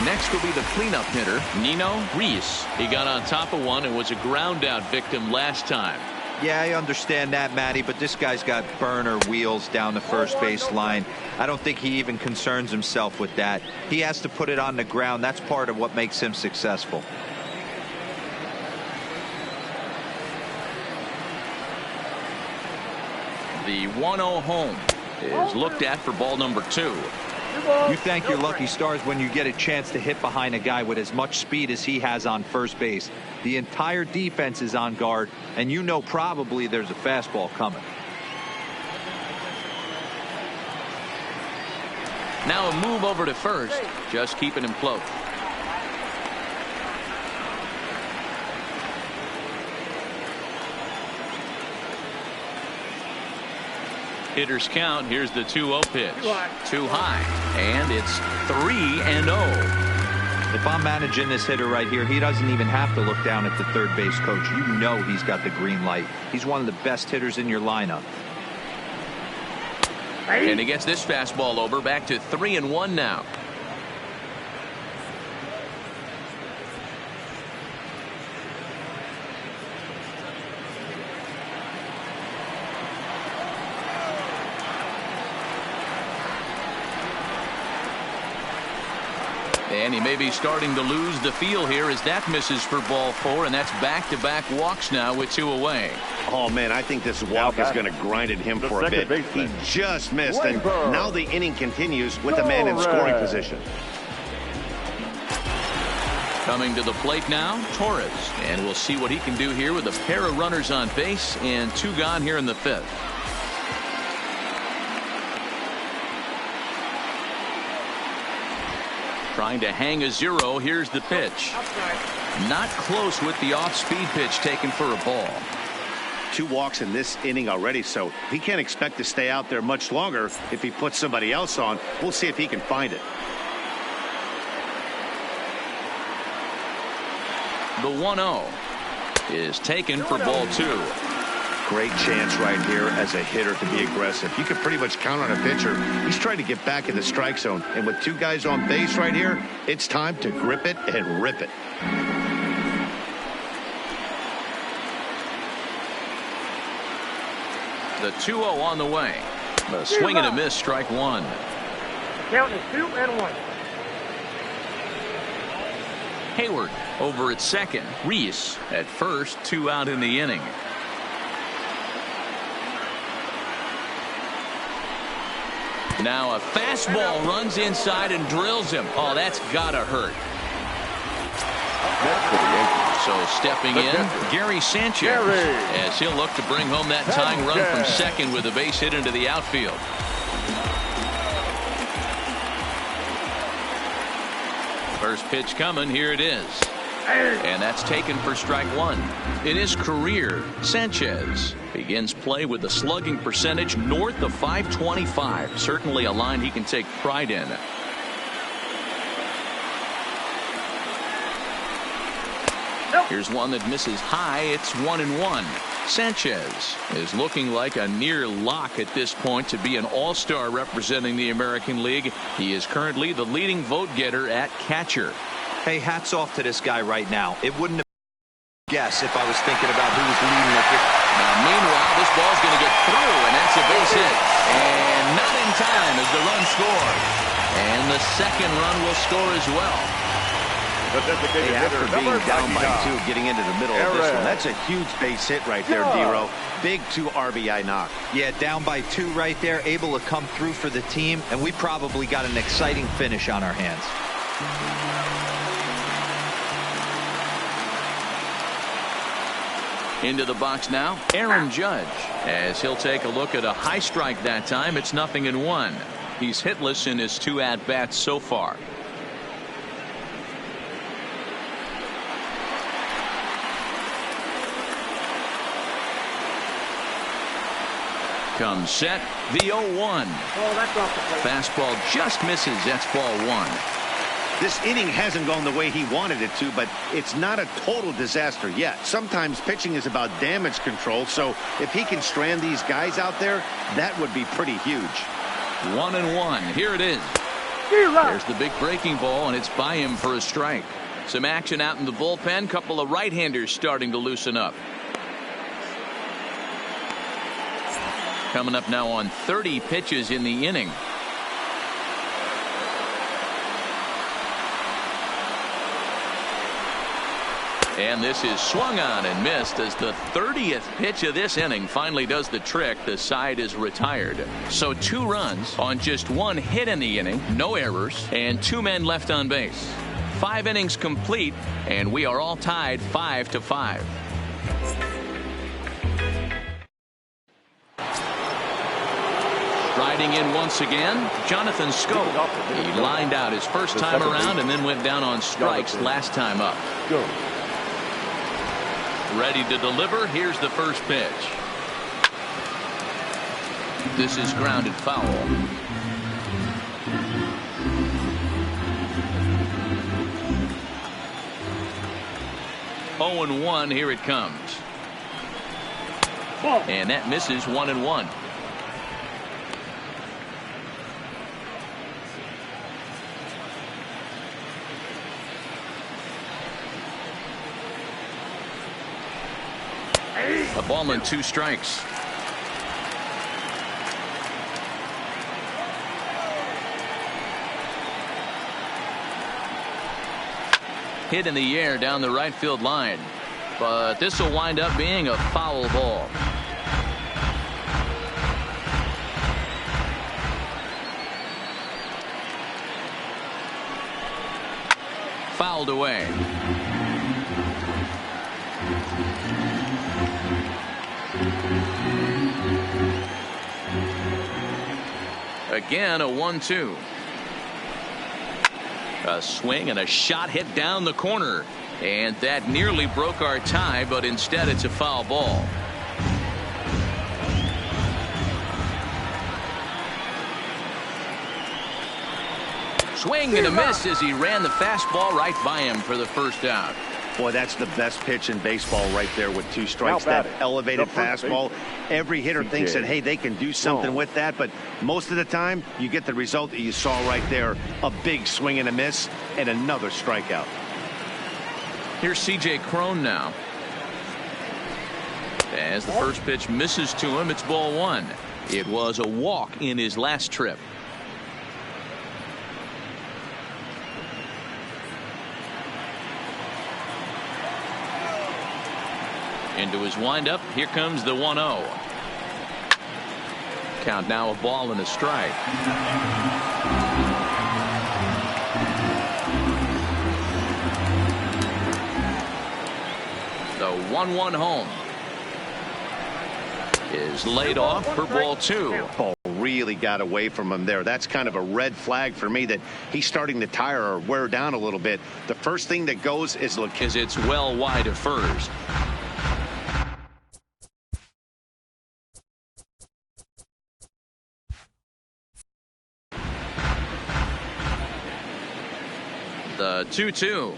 Next will be the cleanup hitter, Nino Reese. He got on top of one and was a ground out victim last time. Yeah, I understand that, Matty, but this guy's got burner wheels down the first base line. I don't think he even concerns himself with that. He has to put it on the ground. That's part of what makes him successful. The 1-0 home is looked at for ball number 2. You thank your lucky stars when you get a chance to hit behind a guy with as much speed as he has on first base. The entire defense is on guard, and you know probably there's a fastball coming. Now a move over to first, just keeping him close. Hitters count. Here's the 2-0 pitch. Too high, and it's 3-0. If I'm managing this hitter right here, he doesn't even have to look down at the third base coach. You know he's got the green light. He's one of the best hitters in your lineup. And he gets this fastball over, back to 3-1 now. And he may be starting to lose the feel here as that misses for ball 4, and that's back-to-back walks now with 2 away. Oh, man, I think this walk is going to grind at him for a bit. He just missed, and now the inning continues with the man in scoring position. Coming to the plate now, Torres. And we'll see what he can do here with a pair of runners on base and 2 gone here in the 5th. Trying to hang a 0. Here's the pitch. Not close with the off-speed pitch taken for a ball. 2 walks in this inning already, so he can't expect to stay out there much longer. If he puts somebody else on, we'll see if he can find it. The 1-0 is taken for ball 2. Great chance right here as a hitter to be aggressive. You can pretty much count on a pitcher. He's trying to get back in the strike zone. And with 2 guys on base right here, it's time to grip it and rip it. The 2-0 on the way. A swing and a miss, strike 1. Count is 2-1. Hayward over at second. Reese at first, 2 out in the inning. Now a fastball runs inside and drills him. Oh, that's gotta hurt. So stepping in, Gary Sanchez, as he'll look to bring home that tying run from second with a base hit into the outfield. First pitch coming, here it is. And that's taken for strike 1. In his career, Sanchez begins play with a slugging percentage north of .525. Certainly a line he can take pride in. Here's one that misses high. It's 1-1. Sanchez is looking like a near lock at this point to be an all-star representing the American League. He is currently the leading vote getter at catcher. Hey, hats off to this guy right now. It wouldn't have been a guess if I was thinking about who was leading at this. Now, meanwhile, this ball's going to get through, and that's a base hit. And not in time as the run scores. And the second run will score as well. Hey, after being down by 2, getting into the middle of this one, that's a huge base hit right there, D-Row. Big 2 RBI knock. Yeah, down by 2 right there, able to come through for the team, and we probably got an exciting finish on our hands. Into the box now, Aaron Judge, as he'll take a look at a high strike that time. It's 0-1. He's hitless in his 2 at-bats so far. Comes set, the 0-1. Oh, that's off the plate. Fastball just misses. That's ball 1. This inning hasn't gone the way he wanted it to, but it's not a total disaster yet. Sometimes pitching is about damage control, so if he can strand these guys out there, that would be pretty huge. 1-1. Here it is. There's the big breaking ball, and it's by him for a strike. Some action out in the bullpen. Couple of right-handers starting to loosen up. Coming up now on 30 pitches in the inning. And this is swung on and missed as the 30th pitch of this inning finally does the trick. The side is retired. So 2 runs on just 1 hit in the inning, no errors, and 2 men left on base. 5 innings complete, and we are all tied 5-5. Striding in once again, Jonathan Scope. He lined out his first time around and then went down on strikes last time up. Go. Ready to deliver. Here's the first pitch. This is grounded foul. Oh and 1. Here it comes. And that misses. 1-1. A ball and 2 strikes. Hit in the air down the right field line, but this will wind up being a foul ball. Fouled away. Again, a 1-2. A swing and a shot hit down the corner, and that nearly broke our tie, but instead it's a foul ball. Swing and a miss as he ran the fastball right by him for the first out. Boy, that's the best pitch in baseball right there with 2 strikes. That elevated fastball. Every hitter thinks that, hey, they can do something with that, but most of the time you get the result that you saw right there. A big swing and a miss and another strikeout. Here's C.J. Cron now. As the first pitch misses to him, it's ball 1. It was a walk in his last trip. Into his windup. Here comes the 1-0. Count now a ball and a strike. The 1-1 home is laid off for ball 2. Ball really got away from him there. That's kind of a red flag for me that he's starting to tire or wear down a little bit. The first thing that goes is look, as it's well wide of first. The 2-2.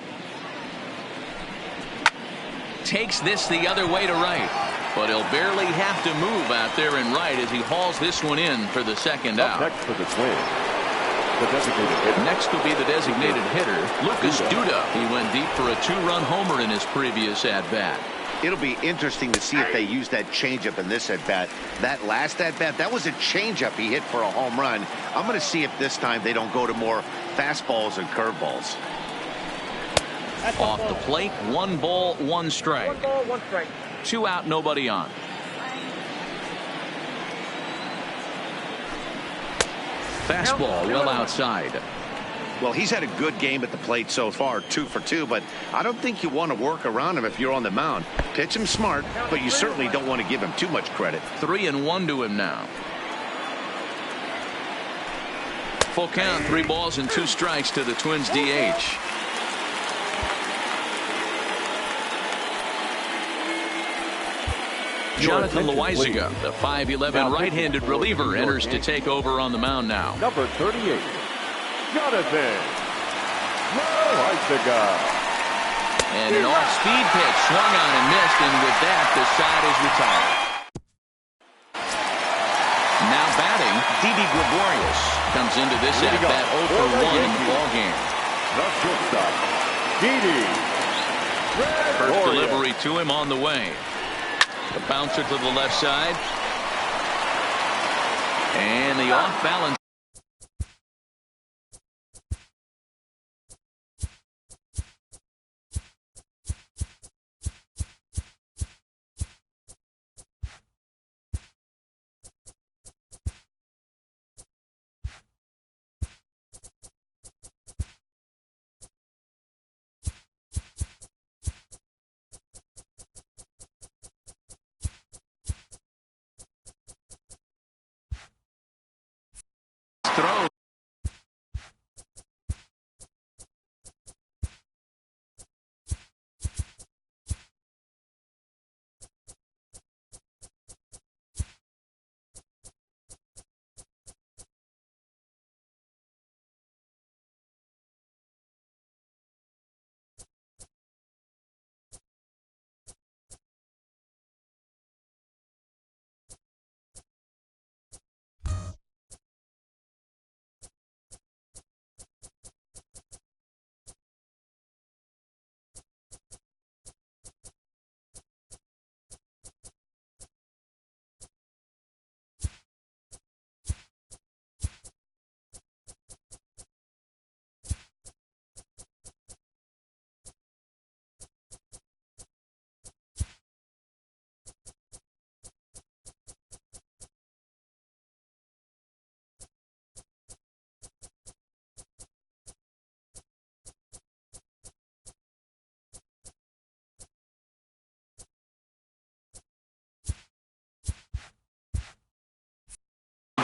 Takes this the other way to right, but he'll barely have to move out there in right as he hauls this one in for the second out. Next for the Twins, the designated hitter. Next will be the designated hitter, Lucas Duda. He went deep for a 2-run homer in his previous at-bat. It'll be interesting to see if they use that changeup in this at-bat. That last at-bat, that was a changeup he hit for a home run. I'm going to see if this time they don't go to more fastballs and curveballs. Off the plate, 1 ball, 1 strike. 1 ball, 1 strike. 2 out, nobody on. Fastball well outside. Well, he's had a good game at the plate so far, 2 for 2, but I don't think you want to work around him if you're on the mound. Pitch him smart, but you certainly don't want to give him too much credit. 3-1 to him now. Full count, 3 balls and 2 strikes to the Twins DH. Jonathan Loaizaga, the 5'11" right-handed reliever, enters to take over on the mound now. Number 38, Jonathan Loaizaga. And an off-speed pitch swung on and missed, and with that, the side is retired. Now batting, Didi Gregorius comes into this at-bat 0 for 1 in the ballgame. The shortstop, Didi Gregorius. First delivery to him on the way. The bouncer to the left side. And the off-balance. Throw.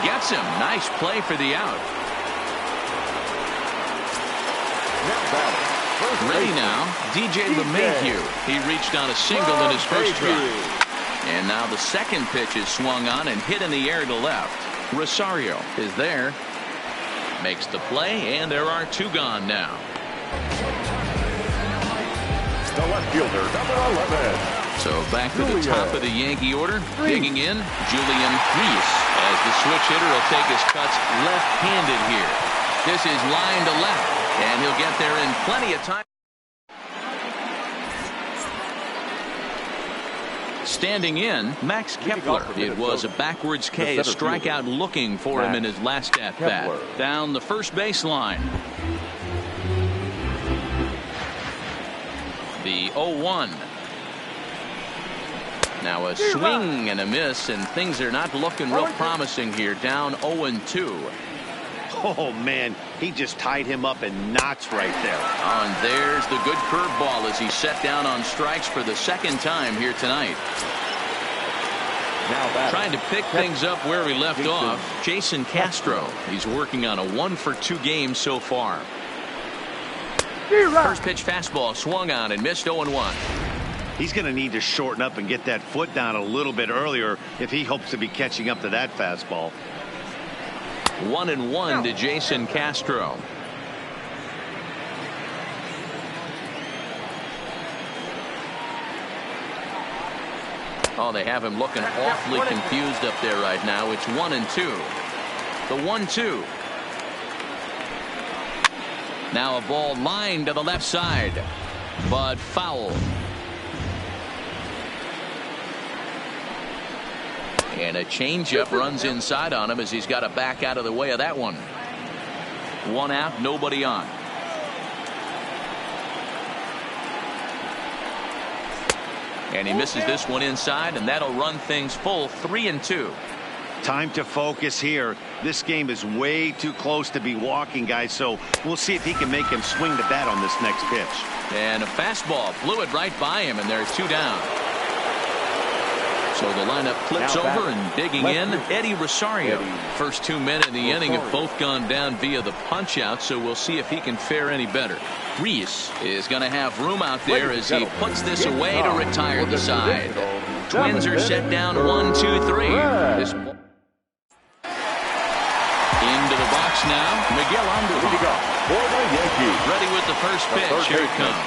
Gets him. Nice play for the out. Ready now, DJ LeMahieu. He reached on a single in his first try. And now the second pitch is swung on and hit in the air to left. Rosario is there. Makes the play, and there are 2 gone now. The left fielder, number 11. So back to the top of the Yankee order. Digging in, Julian Reese, as the switch hitter will take his cuts left-handed here. This is line to left, and he'll get there in plenty of time. Standing in, Max Kepler. It was a backwards K, a strikeout looking for him in his last at-bat. Down the first baseline. The 0-1. Now a swing and a miss, and things are not looking real promising here. Down 0-2. Oh, man, he just tied him up in knots right there. And there's the good curveball as he's set down on strikes for the second time here tonight. Now trying to pick things up where we left off, Jason Castro. He's working on a 1-for-2 game so far. First pitch fastball swung on and missed 0-1. He's going to need to shorten up and get that foot down a little bit earlier if he hopes to be catching up to that fastball. 1-1 to Jason Castro. Oh, they have him looking awfully confused up there right now. It's 1-2. The 1-2. Now a ball lined to the left side, but foul. And a changeup runs inside on him as he's got to back out of the way of that one. 1 out, nobody on. And he misses this one inside, and that'll run things full 3-2. Time to focus here. This game is way too close to be walking, guys, so we'll see if he can make him swing the bat on this next pitch. And a fastball blew it right by him, and there's 2 down. So the lineup flips over and digging in, Eddie Rosario. First 2 men in the inning have both gone down via the punch out, so we'll see if he can fare any better. Reese is going to have room out there as he puts this away to retire the side. Twins are set down 1, 2, 3. This into the box now, Miguel Andujar. Ready with the first pitch. Here it comes.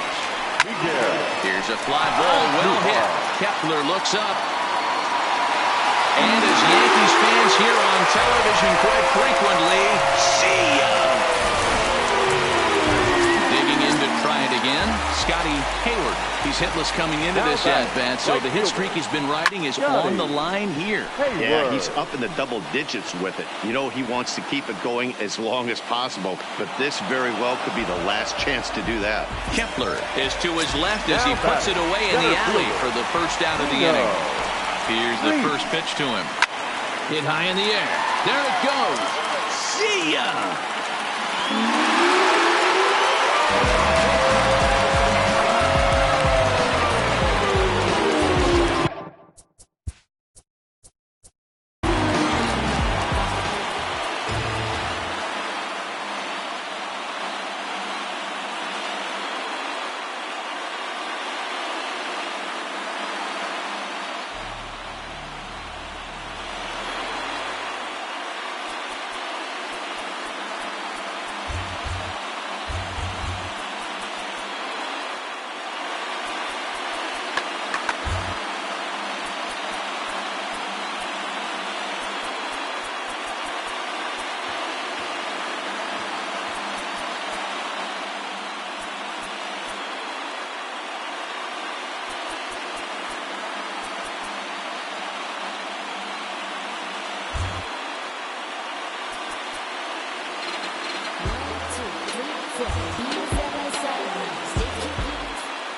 Here's a fly ball, well hit. Kepler looks up. And as Yankees fans hear on television quite frequently, see ya! Digging in to try it again, Scotty Hayward. He's hitless coming into this at-bat, so the hit streak he's been riding is on the line here. Yeah, he's up in the double digits with it. You know, he wants to keep it going as long as possible, but this very well could be the last chance to do that. Kepler is to his left as he puts it away in the alley for the first out of the inning. Here's the first pitch to him. Hit high in the air. There it goes. See ya!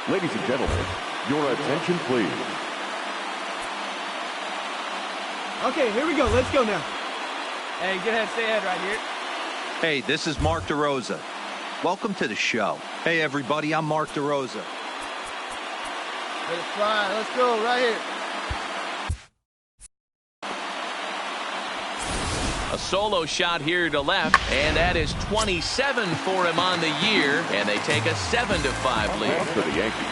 Ladies and gentlemen, your attention please. Okay, here we go. Let's go now. Hey, go ahead, stay ahead right here. Hey, this is Mark DeRosa. Welcome to the show. Hey, everybody, I'm Mark DeRosa. Let it fly. Let's go right here. A solo shot here to left, and that is 27 for him on the year, and they take a 7-5 lead. For the Yankees.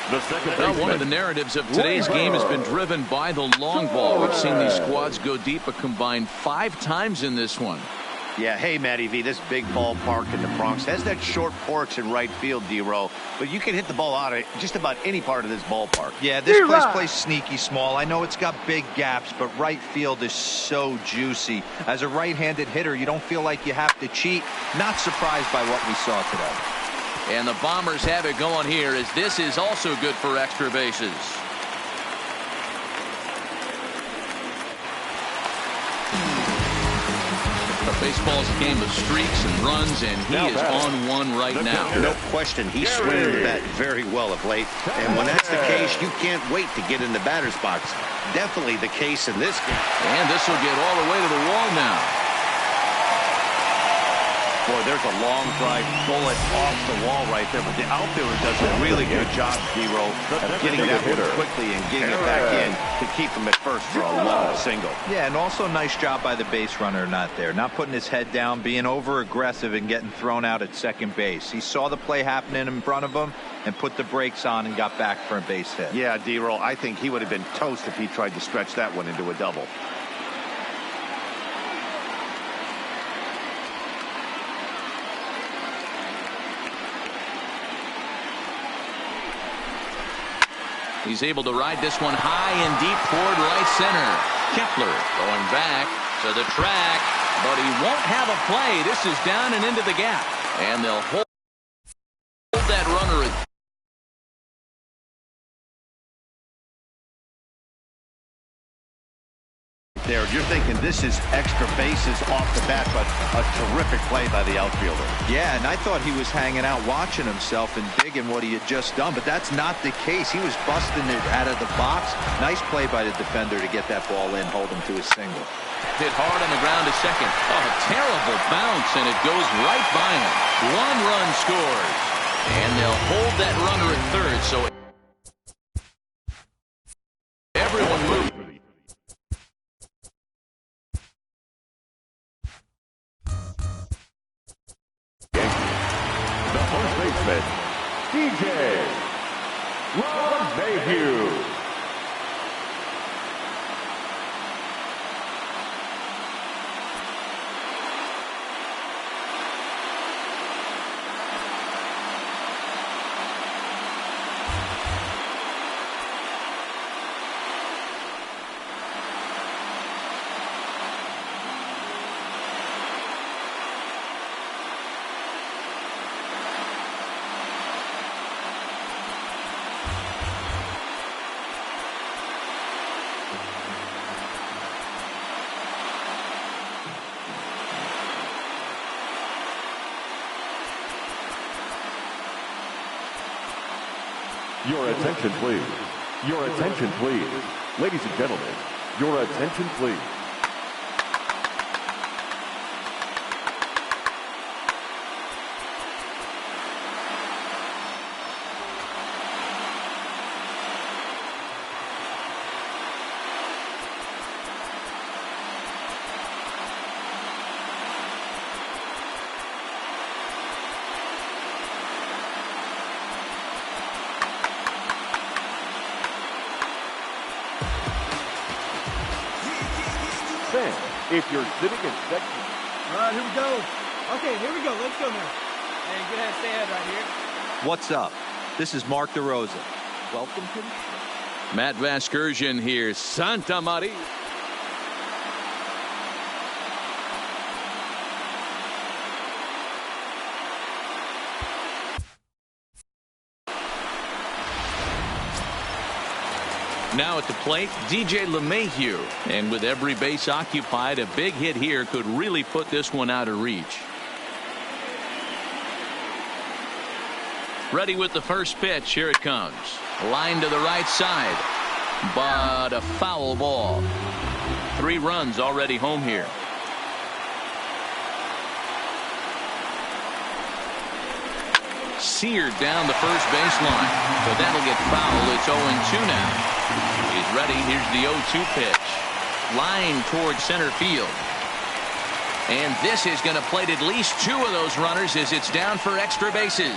The second Well, one of the narratives of today's game has been driven by the long ball. We've seen these squads go deep a combined 5 times in this one. Yeah, hey, Matty V, this big ballpark in the Bronx has that short porch in right field, D-Row, but you can hit the ball out of just about any part of this ballpark. Yeah, this place plays sneaky small. I know it's got big gaps, but right field is so juicy. As a right-handed hitter, you don't feel like you have to cheat. Not surprised by what we saw today. And the Bombers have it going here, as this is also good for extra bases. Baseball's a game of streaks and runs, and he is on one right now. No question, he's swinging the bat very well of late, and when that's the case, you can't wait to get in the batter's box. Definitely the case in this game. And this will get all the way to the wall now. Boy, there's a long drive bullet off the wall right there, but the outfielder does a really good job, D-Row, of getting that one quickly and getting it back in to keep him at first for a long single. Yeah, and also nice job by the base runner not there. Not putting his head down, being over-aggressive and getting thrown out at second base. He saw the play happening in front of him and put the brakes on and got back for a base hit. Yeah, D-Row, I think he would have been toast if he tried to stretch that one into a double. He's able to ride this one high and deep toward right center. Kepler going back to the track, but he won't have a play. This is down and into the gap, and they'll hold that runner at there. You're thinking this is extra bases off the bat, but a terrific play by the outfielder. Yeah, and I thought he was hanging out watching himself and digging what he had just done, but that's not the case. He was busting it out of the box. Nice play by the defender to get that ball in, hold him to his single. Hit hard on the ground to second. Oh, a terrible bounce, and it goes right by him. 1 run scores, and they'll hold that runner at third, so everyone moves. first baseman, DJ LeMahieu. Your attention, please. Your attention, please. Ladies and gentlemen, your attention, please. If you're sitting in section. All right, here we go. Okay, here we go. Let's go now. Hey, go ahead, stay ahead right here. What's up? This is Mark DeRosa. Welcome to the show. Matt Vasgersian here. Santa Maria. Now at the plate, DJ LeMahieu. And with every base occupied, a big hit here could really put this one out of reach. Ready with the first pitch. Here it comes. Line to the right side. But a foul ball. 3 runs already home here. Seared down the first baseline. But that'll get foul. It's 0-2 now. He's ready. Here's the 0-2 pitch. Line towards center field. And this is going to plate at least 2 of those runners as it's down for extra bases.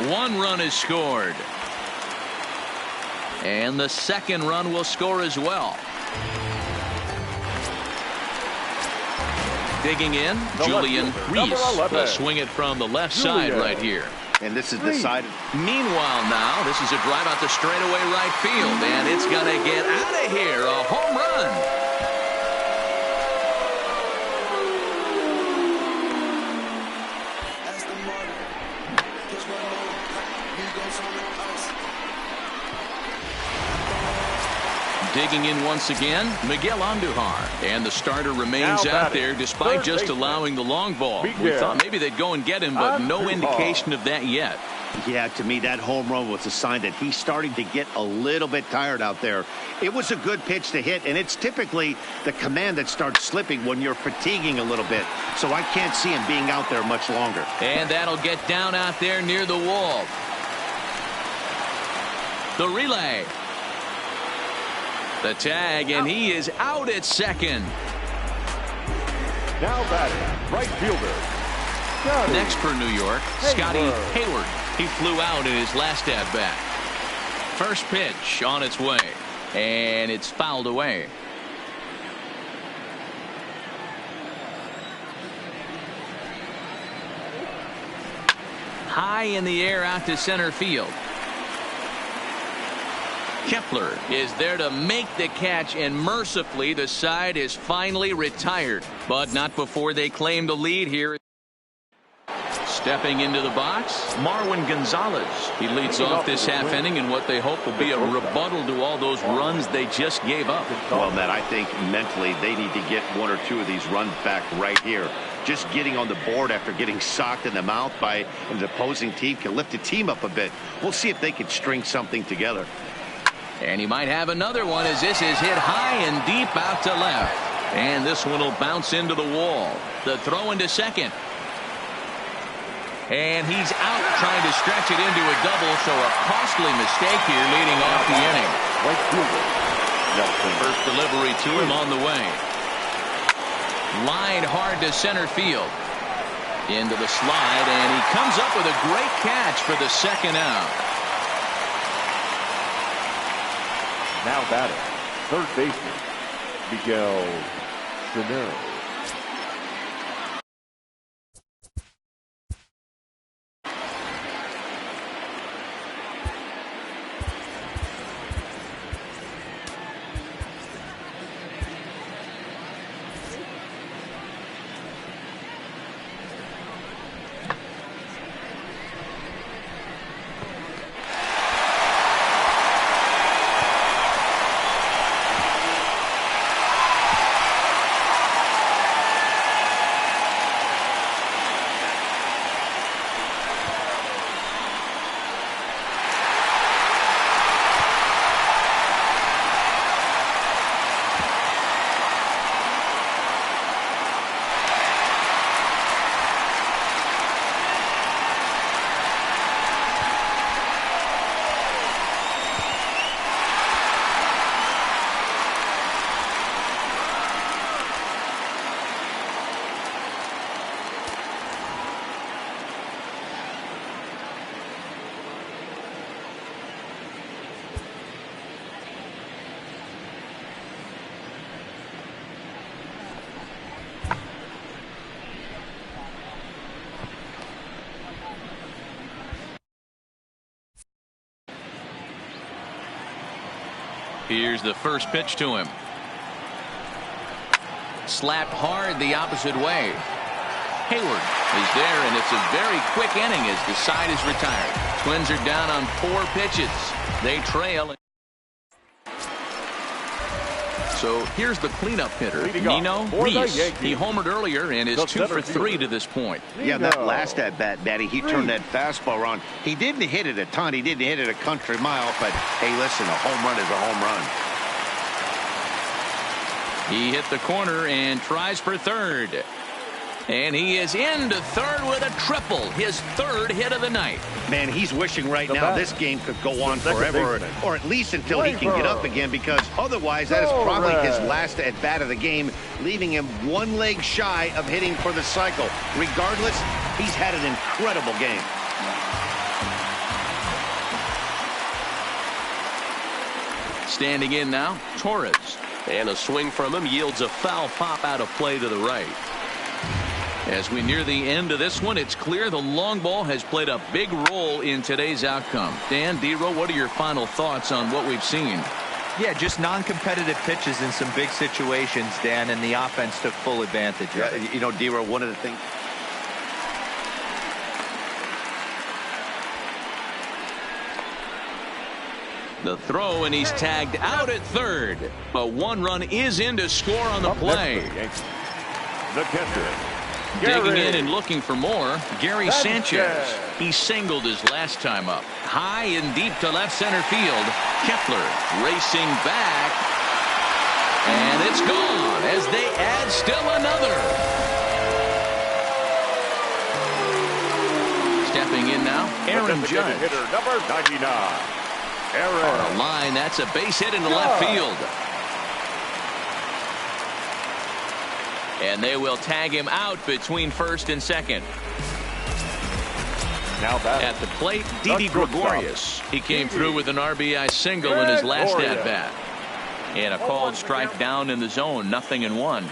1 run is scored. And the second run will score as well. Digging in, Julian Reese will swing it from the left side right here. And this is decided. Meanwhile now, this is a drive out the straightaway right field, and it's going to get out of here. A home run. Digging in once again, Miguel Andujar. And the starter remains out there despite just allowing the long ball. We thought maybe they'd go and get him, but no indication of that yet. Yeah, to me, that home run was a sign that he's starting to get a little bit tired out there. It was a good pitch to hit, and it's typically the command that starts slipping when you're fatiguing a little bit. So I can't see him being out there much longer. And that'll get down out there near the wall. The relay. The tag, and he is out at second. Now batting, right fielder. Scotty. Next for New York, Scotty Hayward. He flew out in his last at-bat. First pitch on its way, and it's fouled away. High in the air out to center field. Kepler is there to make the catch, and mercifully the side is finally retired, but not before they claim the lead here. Stepping into the box, Marwin Gonzalez. He leads off this half inning in what they hope will be a rebuttal to all those runs they just gave up. Well, Matt, I think mentally they need to get 1 or 2 of these runs back right here. Just getting on the board after getting socked in the mouth by an opposing team can lift the team up a bit. We'll see if they can string something together. And he might have another one as this is hit high and deep out to left. And this one will bounce into the wall. The throw into second. And he's out trying to stretch it into a double, so a costly mistake here leading off the inning. First delivery to him on the way. Lined hard to center field. Into the slide, and he comes up with a great catch for the second out. Now batting, third baseman, Miguel Sano. Here's the first pitch to him. Slapped hard the opposite way. Hayward is there, and it's a very quick inning as the side is retired. Twins are down on 4 pitches. They trail. So here's the cleanup hitter, Nino Reese. He homered earlier and is 2 for 3 to this point. Yeah, that last at-bat, Batty, he turned that fastball around. He didn't hit it a ton. He didn't hit it a country mile, but, hey, listen, a home run is a home run. He hit the corner and tries for third. And he is into third with a triple, his 3rd hit of the night. Man, he's wishing right now this game could go on forever, or at least until he can get up again, because otherwise that is probably his last at-bat of the game, leaving him 1 leg shy of hitting for the cycle. Regardless, he's had an incredible game. Standing in now, Torres. And a swing from him yields a foul pop out of play to the right. As we near the end of this one, it's clear the long ball has played a big role in today's outcome. Dan, D-Row, what are your final thoughts on what we've seen? Yeah, just non-competitive pitches in some big situations, Dan, and the offense took full advantage of it. You know, D-Row, one of the things... The throw, and he's tagged out at third. But 1 run is in to score on the play. The catcher, Digging in and looking for more, Gary Sanchez. He singled his last time up. High and deep to left center field. Kepler racing back. And it's gone as they add still another. Stepping in now, Aaron Judge. Hitter number 99. Aaron. On a line, that's a base hit into left field. And they will tag him out between first and second. Now at the plate, Didi Gregorius. He came through with an RBI single in his last at-bat. And a called strike down in the zone, 0-1.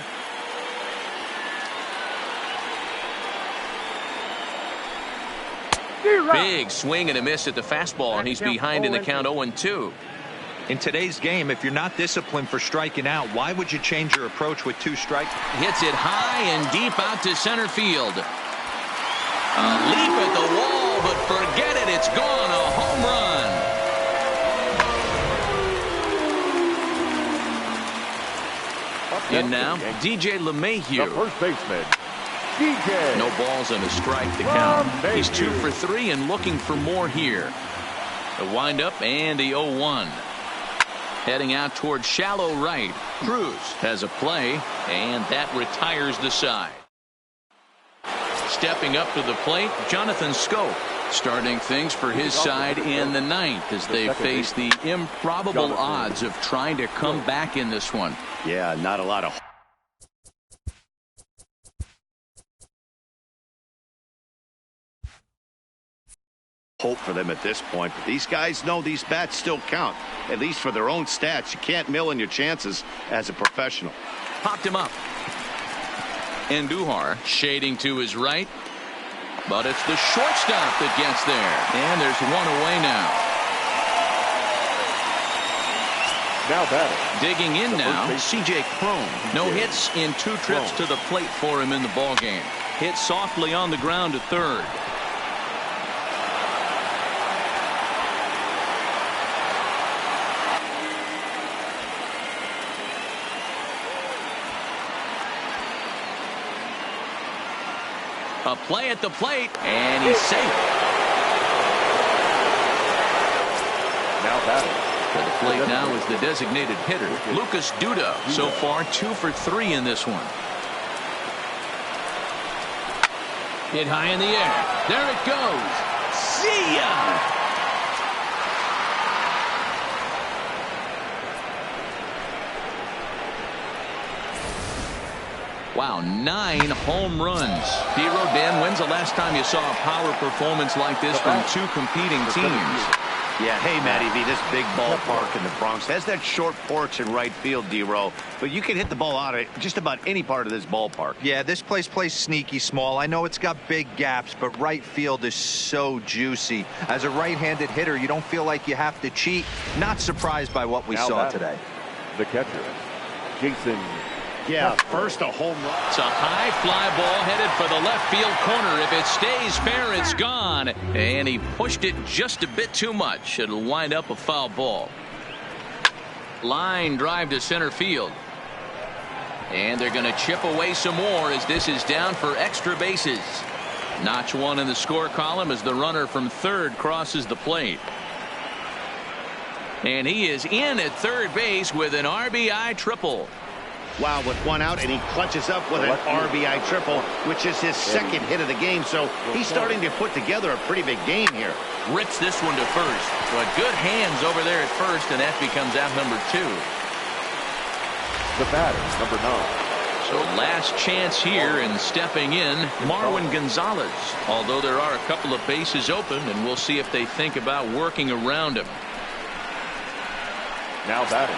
Big swing and a miss at the fastball, and he's behind in the count 0-2. In today's game, if you're not disciplined for striking out, why would you change your approach with 2 strikes? Hits it high and deep out to center field. A leap at the wall, but forget it. It's gone. A home run. And now, DJ LeMahieu. The first baseman, DJ. No balls and a strike to count. He's 2 for 3 and looking for more here. A windup and the 0-1. Heading out toward shallow right. Cruz has a play, and that retires the side. Stepping up to the plate, Jonathan Scope, starting things for his side in the 9th as they face the improbable odds of trying to come back in this one. Yeah, not a lot of hope for them at this point. But these guys know these bats still count, at least for their own stats. You can't mill in your chances as a professional. Popped him up. Andujar shading to his right. But it's the shortstop that gets there. And there's one away now. Now batting. Digging in now, C.J. Cron. No hits in 2 trips to the plate for him in the ballgame. Hit softly on the ground to third. A play at the plate, and he's safe. Now batting. To the plate now is the designated hitter, Lucas Duda. So far, 2 for 3 in this one. Hit high in the air. There it goes. See ya! Wow, 9 home runs. Hero Dan, when's the last time you saw a power performance like this from 2 competing teams? Yeah, hey, Matty V, this big ballpark in the Bronx has that short porch in right field, D-Row, but you can hit the ball out of just about any part of this ballpark. Yeah, this place plays sneaky small. I know it's got big gaps, but right field is so juicy. As a right-handed hitter, you don't feel like you have to cheat. Not surprised by what we saw today. The catcher, Jason. Yeah, first a home run. It's a high fly ball headed for the left field corner. If it stays fair, it's gone. And he pushed it just a bit too much. It'll wind up a foul ball. Line drive to center field. And they're going to chip away some more as this is down for extra bases. Notch 1 in the score column as the runner from third crosses the plate. And he is in at third base with an RBI triple. Wow, with 1 out, and he clutches up with an RBI triple, which is his second hit of the game. So he's starting to put together a pretty big game here. Rips this one to first. But good hands over there at first, and that becomes out number 2. The batter, number 9. So last chance here, and stepping in, Marwin Gonzalez. Although there are a couple of bases open, and we'll see if they think about working around him. Now batting.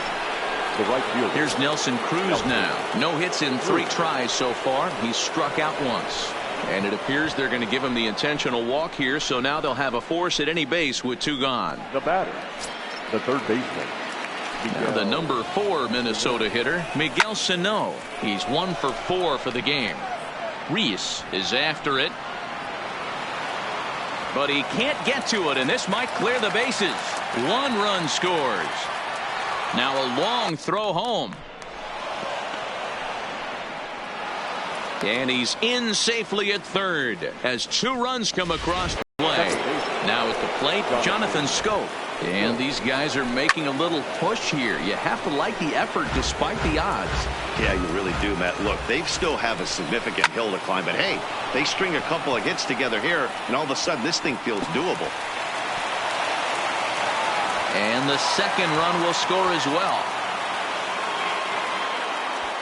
The right fielder. Here's Nelson Cruz now. No hits in 3 tries so far. He's struck out once. And it appears they're going to give him the intentional walk here, so now they'll have a force at any base with 2 gone. The batter, the third baseman. Now the number 4 Minnesota hitter, Miguel Sano. He's 1 for 4 for the game. Reese is after it. But he can't get to it, and this might clear the bases. 1 run scores. Now a long throw home. And he's in safely at third as 2 runs come across the play. Now at the plate, Jonathan Scope. And these guys are making a little push here. You have to like the effort despite the odds. Yeah, you really do, Matt. Look, they still have a significant hill to climb. But, hey, they string a couple of hits together here, and all of a sudden this thing feels doable. And the second run will score as well.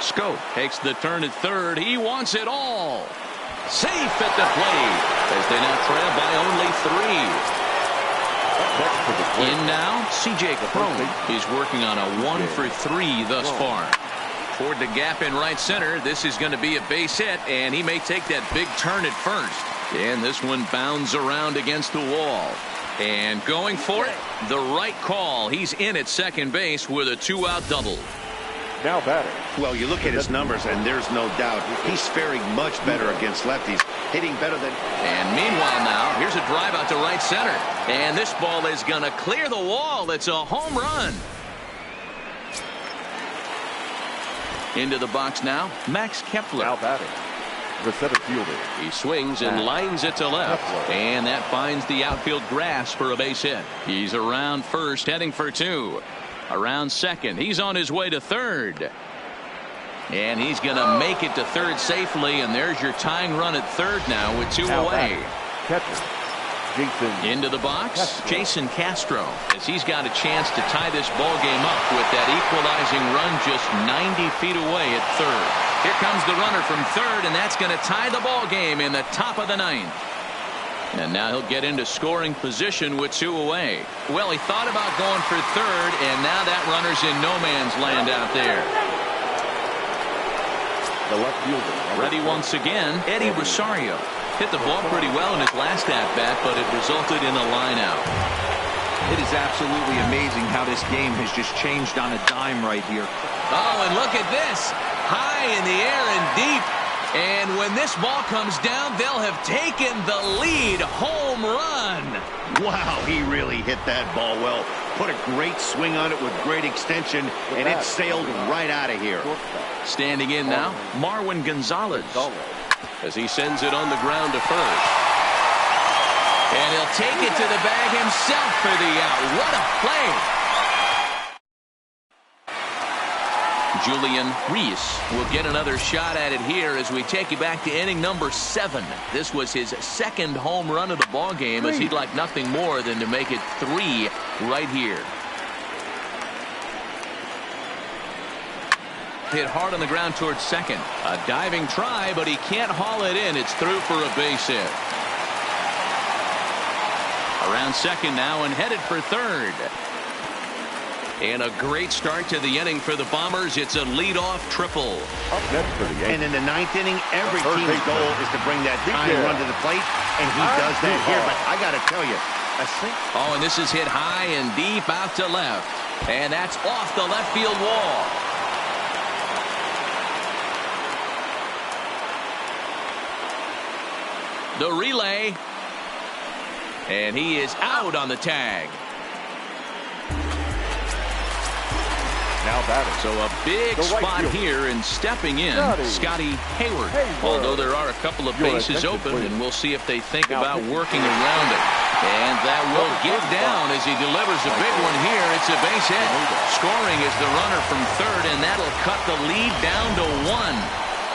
Scope takes the turn at third. He wants it all. Safe at the plate as they now trail by only 3. In now, C.J. Cron. He's working on a 1 for 3 thus far. Toward the gap in right center. This is going to be a base hit, and he may take that big turn at first. And this one bounds around against the wall. And going for it, the right call. He's in at second base with a 2-out double. Now batting. Well, you look at his numbers, and there's no doubt he's faring much better against lefties, hitting better than. And meanwhile now, here's a drive out to right center. And this ball is going to clear the wall. It's a home run. Into the box now, Max Kepler. Now batting. The center fielder. He swings and lines it to left. And that finds the outfield grass for a base hit. He's around first, heading for 2. Around second. He's on his way to third. And he's going to make it to third safely. And there's your tying run at third now with 2 away. Catcher. Jason. Into the box, Jason Castro, as he's got a chance to tie this ball game up with that equalizing run just 90 feet away at third. Here comes the runner from third, and that's going to tie the ball game in the top of the 9th. And now he'll get into scoring position with 2 away. Well, he thought about going for third, and now that runner's in no man's land out there. The left fielder. Ready once again, Eddie Rosario. Hit the ball pretty well in his last at-bat, but it resulted in a line-out. It is absolutely amazing how this game has just changed on a dime right here. Oh, and look at this. High in the air and deep. And when this ball comes down, they'll have taken the lead. Home run. Wow, he really hit that ball well. Put a great swing on it with great extension, and it sailed right out of here. Standing in now, Marwin Gonzalez, as he sends it on the ground to first. And he'll take it to the bag himself for the out. What a play. Julian Reese will get another shot at it here as we take you back to inning number 7. This was his second home run of the ball game, as he'd like nothing more than to make it 3 right here. Hit hard on the ground towards second. A diving try, but he can't haul it in. It's through for a base hit. Around second now and headed for third. And a great start to the inning for the Bombers. It's a leadoff triple. Up next for the Yankees. And in the 9th inning, every team's goal is to bring that tying run to the plate, and he does that here. But I got to tell you, oh, and this is hit high and deep out to left. And that's off the left field wall. The relay. And he is out on the tag. Now batting. So a big spot here, and stepping in, Scotty Hayward. Although there are a couple of bases open, and we'll see if they think about working around it. And that will get down as he delivers a big one here. It's a base hit. Scoring is the runner from third, and that'll cut the lead down to 1.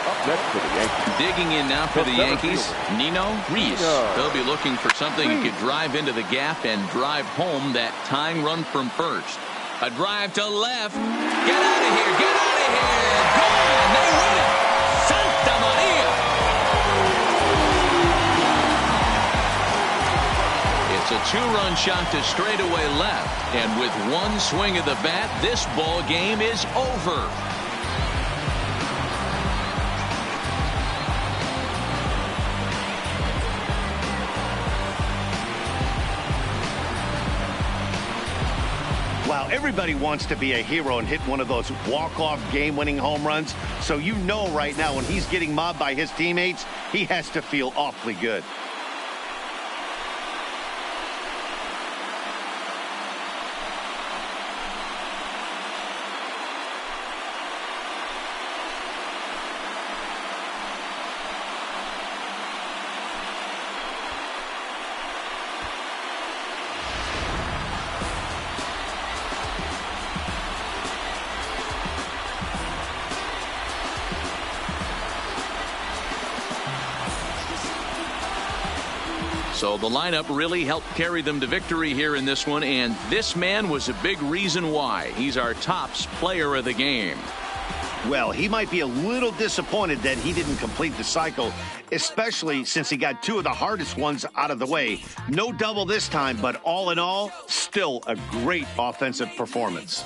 Up next for the Yankees. Digging in now for the Yankees, Nino Reese. They'll be looking for something he could drive into the gap and drive home that tying run from first. A drive to left. Get out of here. Get out of here. Gone. They win it. Santa Maria. It's a 2-run shot to straightaway left. And with one swing of the bat, this ball game is over. wow, everybody wants to be a hero and hit one of those walk-off game-winning home runs. So you know right now when he's getting mobbed by his teammates, he has to feel awfully good. So the lineup really helped carry them to victory here in this one, and this man was a big reason why. He's our tops player of the game. Well, he might be a little disappointed that he didn't complete the cycle, especially since he got 2 of the hardest ones out of the way. No double this time, but all in all, still a great offensive performance.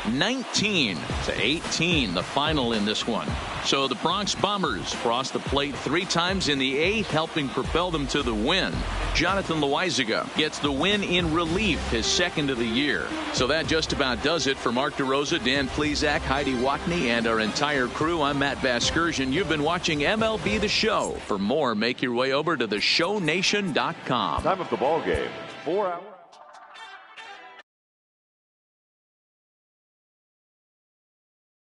(19-18), the final in this one. So the Bronx Bombers crossed the plate 3 times in the 8th, helping propel them to the win. Jonathan Loaizaga gets the win in relief, his 2nd of the year. So that just about does it for Mark DeRosa, Dan Plesac, Heidi Watney, and our entire crew. I'm Matt Vasgersian. You've been watching MLB The Show. For more, make your way over to theshownation.com. Time of the ball game, 4 hours.